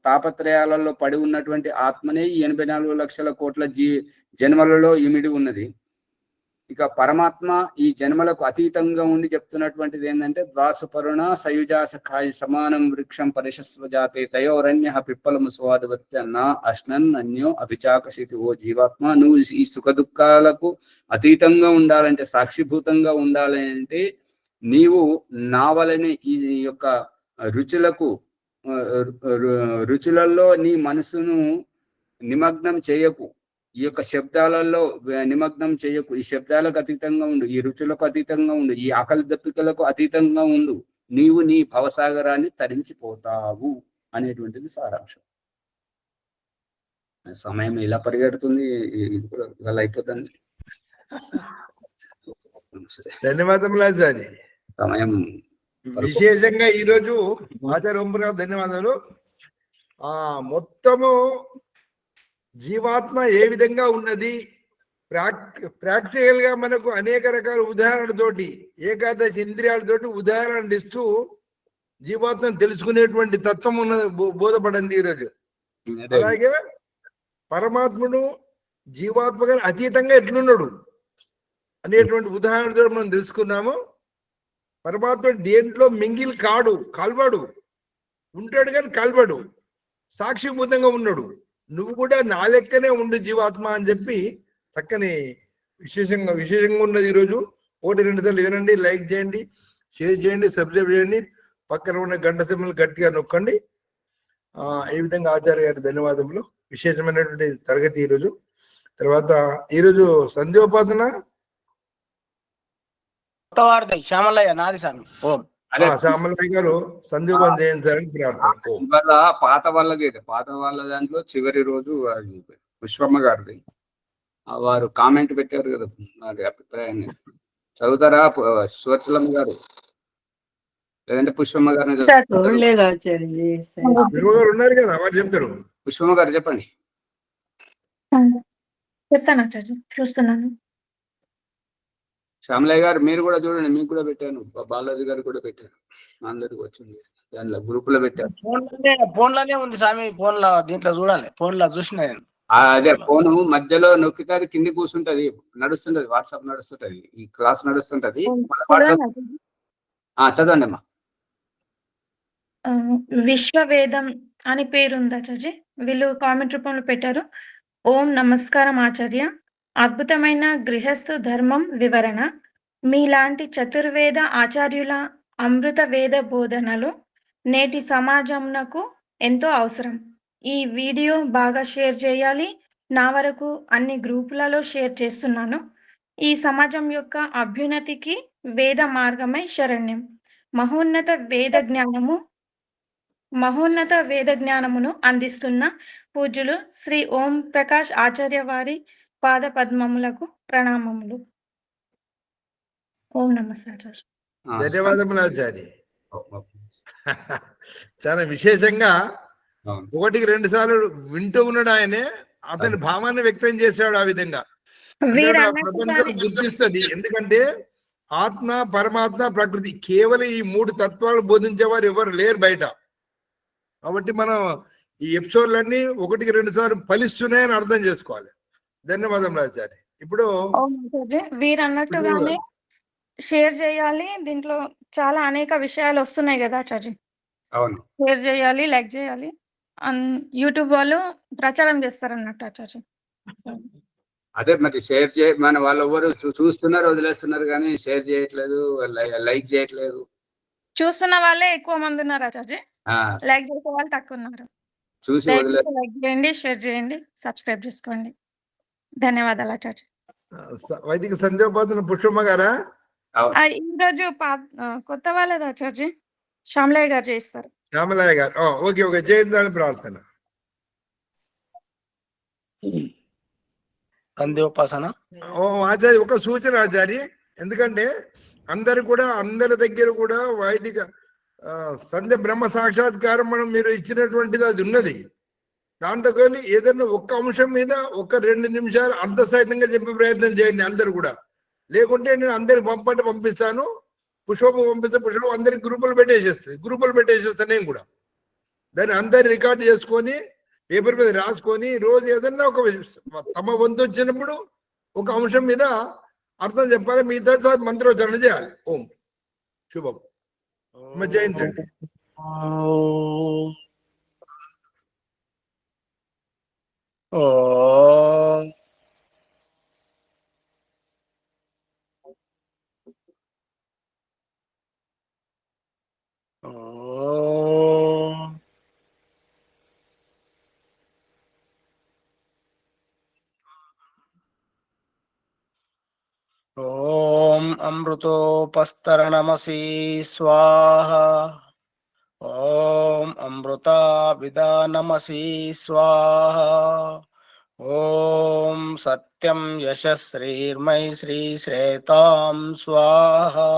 [SPEAKER 2] తాపత్రయాలలో పడి ఉన్నటువంటి ఆత్మనే ఈ 84 లక్షల కోట్ల జన్మలలో ఇమిడి ఉన్నది. ఇక పరమాత్మ ఈ జన్మలకు అతీతంగా ఉండి చెప్తున్నటువంటిది ఏంటంటే, ద్వాసుపరుణ సయుజాసఖాయ సమానం వృక్షం పరిశస్వ జాతే తయోరణ్య పిప్పలము స్వాదవత్య నా అశ్నన్ అన్యో అభిచాకసితి. ఓ జీవాత్మ, నువ్వు ఈ సుఖ దుఃఖాలకు అతీతంగా ఉండాలంటే, సాక్షిభూతంగా ఉండాలంటే, నీవు నావలని ఈ యొక్క రుచులలో నీ మనసును నిమగ్నం చేయకు, ఈ యొక్క శబ్దాలలో నిమగ్నం చేయకు, ఈ శబ్దాలకు అతీతంగా ఉండు, ఈ రుచులకు అతీతంగా ఉండు, ఈ ఆకలి దప్పికలకు అతీతంగా ఉండు, నీవు నీ భవసాగరాన్ని తరించిపోతావు అనేటువంటిది సారాంశం. సమయం ఇలా పరిగెడుతుంది, ఇది కూడా ఇవాళ అయిపోతుంది.
[SPEAKER 5] ధన్యవాదములు ఆచార్య.
[SPEAKER 2] సమయం
[SPEAKER 5] విశేషంగా ఈరోజు ఆచార్య ఓంప్రకాష్ ధన్యవాదాలు. మొత్తము జీవాత్మ ఏ విధంగా ఉన్నది, ప్రాక్టికల్ గా మనకు అనేక రకాల ఉదాహరణతోటి, ఏకాదశి ఇంద్రియాలతోటి ఉదాహరణలు ఇస్తూ జీవాత్మను తెలుసుకునేటువంటి తత్వం ఉన్నది, బోధపడింది ఈరోజు. అలాగే పరమాత్ముడు జీవాత్మగా అతీతంగా ఎట్లున్నాడు అనేటువంటి ఉదాహరణతో మనం తెలుసుకున్నాము. పరమాత్మ దేంట్లో మింగిల్ కాడు, కలవడు, ఉంటాడు కానీ కలవడు, సాక్షిభూతంగా ఉన్నాడు. నువ్వు కూడా నా లెక్కనే ఉండు జీవాత్మ అని చెప్పి చక్కని విశేషంగా ఉన్నది ఈరోజు. 1-2 సార్లు వినండి, లైక్ చేయండి, షేర్ చేయండి, సబ్స్క్రైబ్ చేయండి, పక్కన ఉన్న గంట సింబల్ గట్టిగా నొక్కండి. ఈ విధంగా ఆచార్య గారి ధన్యవాదములు. విశేషమైనటువంటి తరగతి ఈరోజు. తర్వాత ఈరోజు సంధ్యోపాసన
[SPEAKER 1] శ్యామలయ్య నాది స్వామి. ఓం.
[SPEAKER 5] శ్యామలయ్య గారు సంధ్యోపాసన చేయించాలని ప్రార్థన.
[SPEAKER 2] ఇవాళ పాత వాళ్ళ దాంట్లో చివరి రోజు పుష్పమ్మ గారిది, వారు కామెంట్ పెట్టారు కదా, వారి అభిప్రాయాన్ని చదువుతారా సువర్చలమ్మ గారు, లేదంటే పుష్పమ్మ గారిని
[SPEAKER 5] ఉన్నారు కదా, వారు చెప్తారు.
[SPEAKER 2] పుష్పమ్మ గారు చెప్పండి.
[SPEAKER 7] చెప్తాను చూస్తున్నాను.
[SPEAKER 2] శ్యామలయ్య గారు మీరు కూడా చూడండి, మీకు కూడా పెట్టాను, బాలాజీ గారు కూడా పెట్టారు, అందరికి వచ్చింది, దాంట్లో గ్రూప్ లో పెట్టారు.
[SPEAKER 1] ఫోన్లోనే ఉంది స్వామి, దీంట్లో చూడాలి, ఫోన్లో చూసిన నేను.
[SPEAKER 2] అదే ఫోను మధ్యలో నొక్కితే అది కింది కూర్చుంటది, నడుస్తుంటది, వాట్సాప్ నడుస్తుంటది, ఈ క్లాస్ నడుస్తుంటది. వాట్సాప్ చదవండి అమ్మా.
[SPEAKER 7] విశ్వవేదం అని పేరుంది ఆచార్య. వీళ్ళు కామెంట్ రూపంలో పెట్టారు. ఓం నమస్కారం ఆచార్య. అద్భుతమైన గృహస్థు ధర్మం వివరణ. మీలాంటి చతుర్వేద ఆచార్యుల అమృత వేద బోధనలు నేటి సమాజంనకు ఎంతో అవసరం. ఈ వీడియో బాగా షేర్ చేయాలి. నా వరకు అన్ని గ్రూపులలో షేర్ చేస్తున్నాను. ఈ సమాజం యొక్క అభ్యున్నతికి వేద మార్గమై శరణ్యం. మహోన్నత వేద జ్ఞానమును అందిస్తున్న పూజ్యులు శ్రీ ఓం ప్రకాష్ ఆచార్య వారి పాద పద్మములకు ప్రణామములు. ఓం నమస్తే ఆచార్య.
[SPEAKER 5] ధన్యవాదములు ఆచార్య. చాలా విశేషంగా ఒకటికి 2 సార్లు వింటూ ఉన్నాడు ఆయనే, అతని భావాన్ని వ్యక్తం చేశాడు. ఆ విధంగా ప్రపంచం గుర్తిస్తుంది. ఎందుకంటే ఆత్మ, పరమాత్మ, ప్రకృతి కేవలం ఈ 3 తత్వాలు బోధించేవారు ఎవరు లేరు బయట. కాబట్టి మనం ఈ ఎపిసోడ్లన్నీ 1కి 2 సార్లు ఫలిస్తున్నాయని అర్థం చేసుకోవాలి. ధన్యవాదములు ఆచార్య. ఇప్పుడు
[SPEAKER 7] వీరు అన్నట్టుగానే షేర్ చేయాలి. దీంట్లో చాలా అనేక విషయాలు వస్తున్నాయి కదా ఆచార్య.
[SPEAKER 2] అవును,
[SPEAKER 7] షేర్ చేయాలి, లైక్ చేయాలి. యూట్యూబ్ వాళ్ళు ప్రచారం చేస్తారు అన్నట్టు ఆచార్య.
[SPEAKER 2] అదే మరి షేర్ మన వాళ్ళు ఎవరు చూస్తున్నారు, వదిలేస్తున్నారు, కానీ షేర్ చేయట్లేదు, లైక్ చేయట్లేదు.
[SPEAKER 7] చూస్తున్న వాళ్ళే ఎక్కువ మంది ఉన్నారు ఆచార్య. లైక్ చేసే వాళ్ళు తక్కువ ఉన్నారు.
[SPEAKER 2] చూసి
[SPEAKER 7] లైక్ చేయండి, షేర్ చేయండి, సబ్స్క్రైబ్ చేసుకోండి. ధన్యవాదాలు ఆచార్య.
[SPEAKER 5] వైదిక సంధ్యోపాసన పుష్పమ్మ గారా?
[SPEAKER 7] ఈరోజు కొత్త వాళ్ళది ఆచార్య, శ్యామలయ్య గారు చేస్తారు.
[SPEAKER 5] శ్యామలయ్య గారు, ఓకే ఓకే, జయంతాన్ని ప్రార్థన.
[SPEAKER 1] సంధ్యోపాసన
[SPEAKER 5] ఆచార్య ఒక సూచన ఆచార్య. ఎందుకంటే అందరి దగ్గర కూడా వైదిక సంధ్య బ్రహ్మ సాక్షాత్కారం మనం మీరు ఇచ్చినటువంటిది అది ఉన్నది. దాంట్లో కానీ ఏదైనా ఒక్క అంశం మీద ఒక 2 నిమిషాలు అర్థసహితంగా చెప్పే ప్రయత్నం చేయండి అందరు కూడా. లేకుంటే నేను అందరికి పంపిస్తాను, పుష్పము పంపిస్తే పుష్పం అందరికి గ్రూపులు పెట్టేసేస్తాను నేను కూడా. దాన్ని అందరు రికార్డు చేసుకొని పేపర్ మీద రాసుకొని రోజు ఏదన్నా ఒక తమ వంతు వచ్చినప్పుడు ఒక అంశం మీద అర్థం చెప్పాలి. మిగతా సార్ మంత్రోచ్చారణ చేయాలి. ఓం శుభం. జయంతి.
[SPEAKER 1] ఓం అమృతోపస్తరణమసి స్వాహా. ఓం అమృతాభిధానమసి స్వాహా. ఓం సత్యం యశశ్రీర్మై శ్రీశ్రేతాం స్వాహా.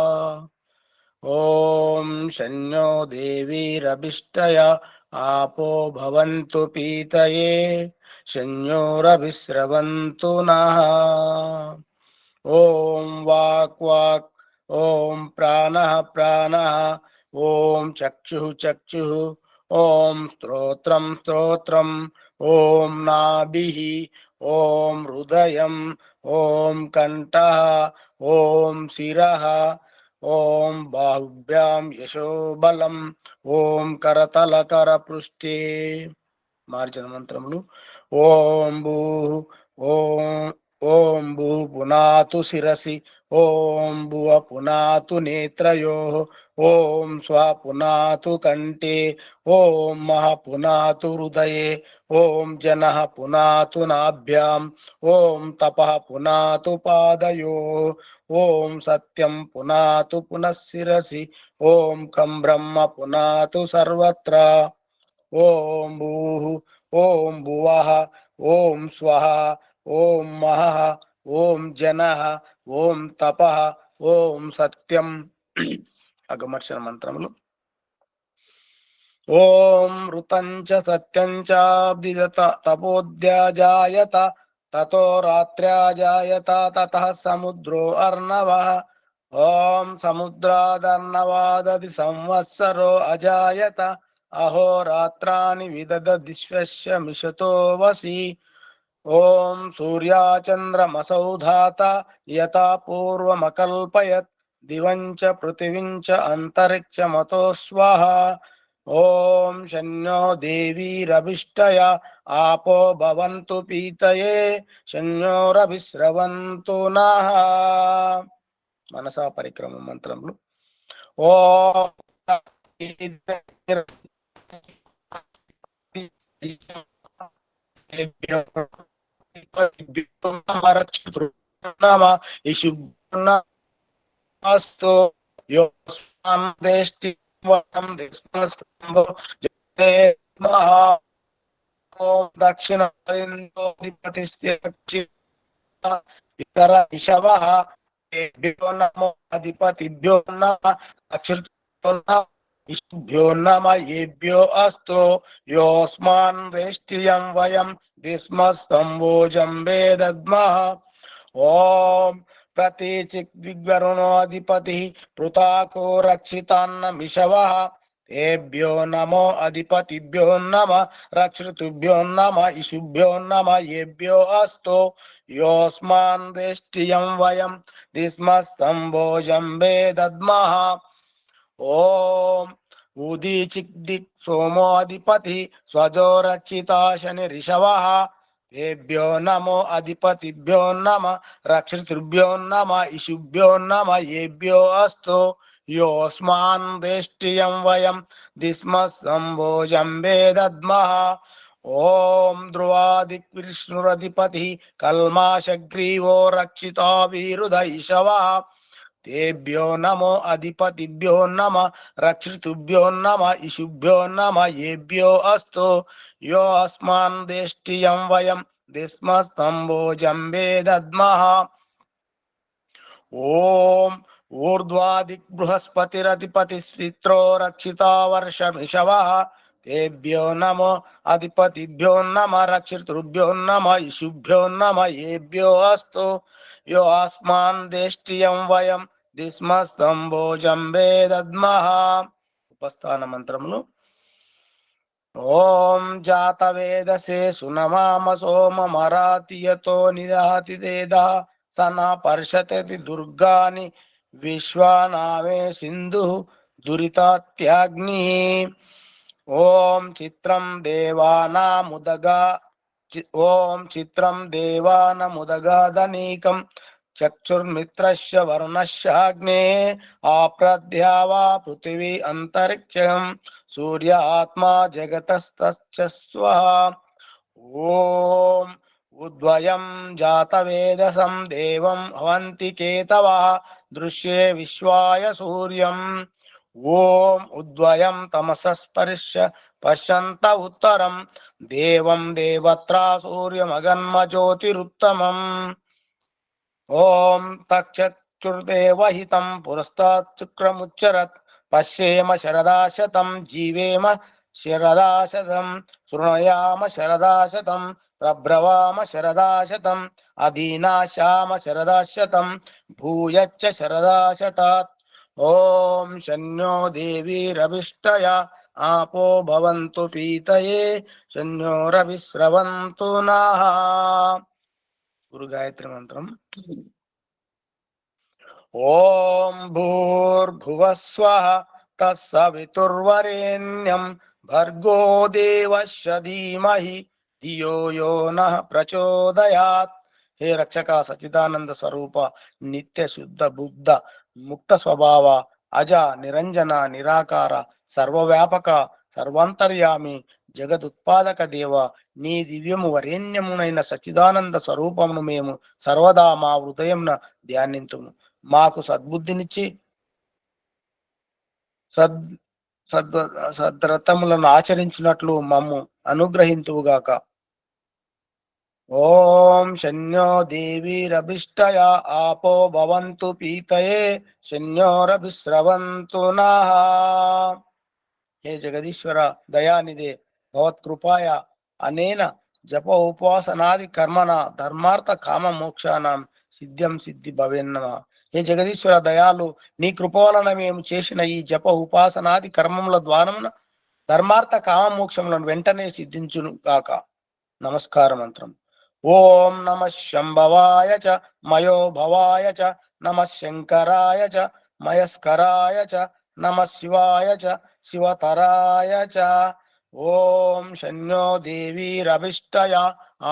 [SPEAKER 1] ఓం శన్యో దేవీరభిష్టయ आपो भवन्तु पीतये शन्योरभिस्रवन्तु नः। ओम वाक् वाक्, ओम प्राणः प्राणः, ओम चक्षुः चक्षुः, ओम स्तोत्रं स्तोत्रं, ओम नाभिः, ओम हृदयम्, ओम कंठः, ओम शिरः, ओम बाहुभ्यां यशोबलम्, ओम करतल करपृष्ठे। మార్జన మంత్రములు. ఓం భూ ఓం భూ పునాతు శిరసి, ఓం భువ పునాతు నేత్రయోః, ఓం స్వ పునాతు కంఠే, ఓం మహ పునాతు హృదయే, ఓం జనః పునాతు నాభ్యాం, ఓం తపః పునాతు పాదయోః, ఓం సత్యం పునాతు పునఃశిరసి, ఓం కం బ్రహ్మ పునాతు సర్వత్ర. ఓం భూః, ఓం భువః, ఓం స్వః, ఓం మహః, ఓం జనః, ఓం తపః, ఓం సత్యం. అగమర్షణ మంత్రములు. ఓం ఋతం చ సత్యం చ అబ్దిదత తపోద్యాజాయత, తతో రాత్ర్యాజాయత, తతః సముద్రో అర్ణవః. ఓం సముద్రాదర్ణవాదది సంవత్సరో అజాయత, అహోరాత్రాని విదదది శ్వస్య మిషతో వసి. ఓం సూర్యాచంద్రమసౌ ధాత యథా పూర్వమకల్పయత్ దివంచ పృథివించ అంతరిక్షమతో స్వాహ. ఓం శన్యో దేవీరభిష్టయ ఆపో భవంతు పీతయే శన్యోరభిస్రవంతు నః. మనసా పరిక్రమ మంత్రములు. ఓం దక్షిణ ఇతర శవ నమో అధిపతిభ్యో ఇష్భ్యో నమ ఏభ్యో అస్తు యోస్మాన్ వేష్టియం వయం విస్మస్తంభోజం వేదద్మః. ఓం ప్రతీచిక్ దిగ్వరుణోధిపతి పృతాకో రక్షితాన్న మిషవః ఏభ్యో నమో అధిపతిభ్యో నమ రక్షితుభ్యో నమ ఇషుభ్యో నమ ఏభ్యో అస్తు యోస్మాన్ వేష్టియం వయం విస్మస్తంభోజం వేదద్మః. ఓం ఉదీచిక్ దిక్ సోమోధిపతి స్వజో రక్షితా శని రిషవః ఏభ్యో నమో అధిపతిభ్యో నమ రక్షితృభ్యో నమ ఇషుభ్యో నమ ఏభ్యో అస్తు యోస్మాన్ వేష్టియం వయం దిస్మస్సంభోజం వేదద్మః. ఓం ధ్రువాదిక్ విష్ణురధిపతి కల్మాషగ్రీవో రక్షితా వీరుధైషవః తేభ్యో నమో అధిపతిభ్యో నమ రక్షితుభ్యో నమ ఇషుభ్యో నమ ఏభ్యో అస్తు యోస్మాన్ దేష్టియం వయం దిస్మస్తంభోజం వేదద్మః. ఓం ఊర్ధ్వాదిక్ బృహస్పతిరధిపతి స్విత్రో రక్షితా వర్షమిషవః తేభ్యో నమో అధిపతిభ్యో నమ రక్షితృభ్యో నమ ఇషుభ్యో నమ ఏభ్యో అస్తు యోస్మాన్ దేష్టియం వయం దిస్మస్తంభోజం వేదద్మః. ఉపస్థాన మంత్రములు. ఓం జాతవేదసే సునమామ సోమమరాతియతో నిదహతి దేదా సనా పర్షతతి దుర్గాని విశ్వానామే సింధు దురితాత్యాగ్ని. ఓం చిత్రం దేవానాముదగా ఓం చిత్రం దేవానముదగాదనీకం చక్షుర్మిత్రస్య వరుణస్యాగ్నే ఆప్రద్యావా పృథివీ అంతరిక్షం సూర్య ఆత్మా జగతస్తస్వ. ఓం ఉద్వయం జాతవేదసం దేవం అవంతి కేతవః దృశ్యే విశ్వాయ సూర్యం. ఓం ఉద్వయం తమసస్పర్శ్య పశ్యంత ఉత్తరం దేవం దేవత్రా సూర్యమగన్మ జ్యోతిరుత్తమం. ఓం తక్షుర్దేవహితం పురస్తాత్ శుక్రముచ్చరత్ పశ్యేమ శరదాశతం జీవేమ శరదాశతం శృణయామ శరదాశతం ప్రబ్రవామ శరదాశతం అధీనాశామ శరదాశతం భూయచ్చ శరదాశతాత్. ఓం శన్యో దేవీరభిష్టయ ఆపో భవంతు పీతయే శన్యోరభిస్రవంతు నః. గురు గాయత్రి మంత్రం. ఓం భూర్భువస్వః తత్సవితుర్వరేణ్యం భర్గో దేవస్య ధీమహి ధియో యో నః ప్రచోదయాత్. హే రక్షక సచిదానంద స్వరూప నిత్య శుద్ధ బుద్ధ ముక్త స్వభావ అజ నిరంజన నిరాకార సర్వవ్యాపక సర్వాంతర్యామి జగదుత్పాదక దేవ నీ దివ్యము వరేణ్యమునైన సచిదానంద స్వరూపమును మేము సర్వదా మా హృదయంన ధ్యానింతుము. మాకు సద్బుద్ధినిచ్చి సద్రతములను ఆచరించినట్లు మమ్ము అనుగ్రహింతువుగాక. ఓం శన్యో దేవీరభిష్టయ ఆపో భవంతు పీతయే శన్యోరభిస్రవంతు నః. హే జగదీశ్వర దయానిదే భవత్కృపాయ అనేన జప ఉపవాసనాది కర్మణ ధర్మార్థ కామ మోక్షానాం సిద్ధ్యం సిద్ధి భవేన్నమ. హే జగదీశ్వర దయాలు నీ కృప వలన మేము చేసిన ఈ జప ఉపాసనాది కర్మముల ద్వారమున ధర్మార్థ కామ మోక్షములను వెంటనే సిద్ధించును గాక. నమస్కార మంత్రం. ఓం నమః శంభవాయ చ మయో భవాయ చ నమః శంకరాయ చ మయస్కరాయ చ నమః శివాయ చ శివతరాయ చ. ఓం శన్యో దేవీరభిష్టయ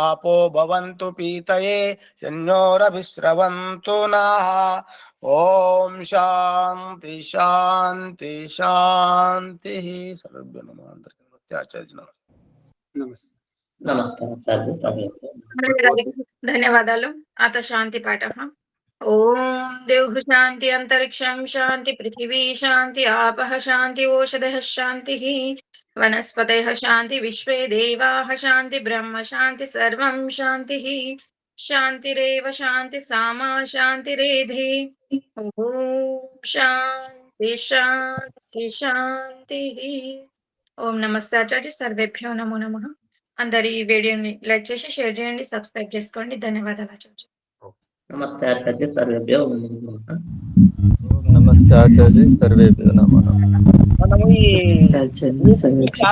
[SPEAKER 1] ఆపో భవంతు పీతయే శన్యోరభిస్రవంతు నః. ఓం శాంతి శాంతి శాంతి. సర్వేభ్యో నమః. అందరికీ నమస్తే. ఆచార్య నమస్తే.
[SPEAKER 2] నమస్తే.
[SPEAKER 3] నమస్తే ఆచార్య.
[SPEAKER 7] ధన్యవాదాలు. అత శాంతి పాఠ. ఓం దేవ్ శాంతి అంతరిక్షం శాంతి పృథివీ శాంతి ఆపః శాంతి ఓషధః శాంతి వనస్పతయః శాంతి విశ్వే దేవాః శాంతి బ్రహ్మ శాంతి సర్వం శాంతి శాంతిరేవ శాంతి సామా శాంతిరేధి. ఓం శాంతి శాంతి శాంతి. ఓం నమస్తే ఆచార్య. సర్వేభ్యో నమో నమః. అందరు ఈ వీడియోని లైక్ చేసి షేర్ చేయండి, సబ్స్క్రైబ్ చేసుకోండి. ధన్యవాదాలు ఆచార్య.
[SPEAKER 3] నమస్తే ఆచార్య. సర్వేభ్యో నమః.
[SPEAKER 8] నమస్తే ఆచార్య. సర్వేభ్యో నమః.
[SPEAKER 1] మనము ఈ
[SPEAKER 6] ఆచార్య సర్వేభ్యో.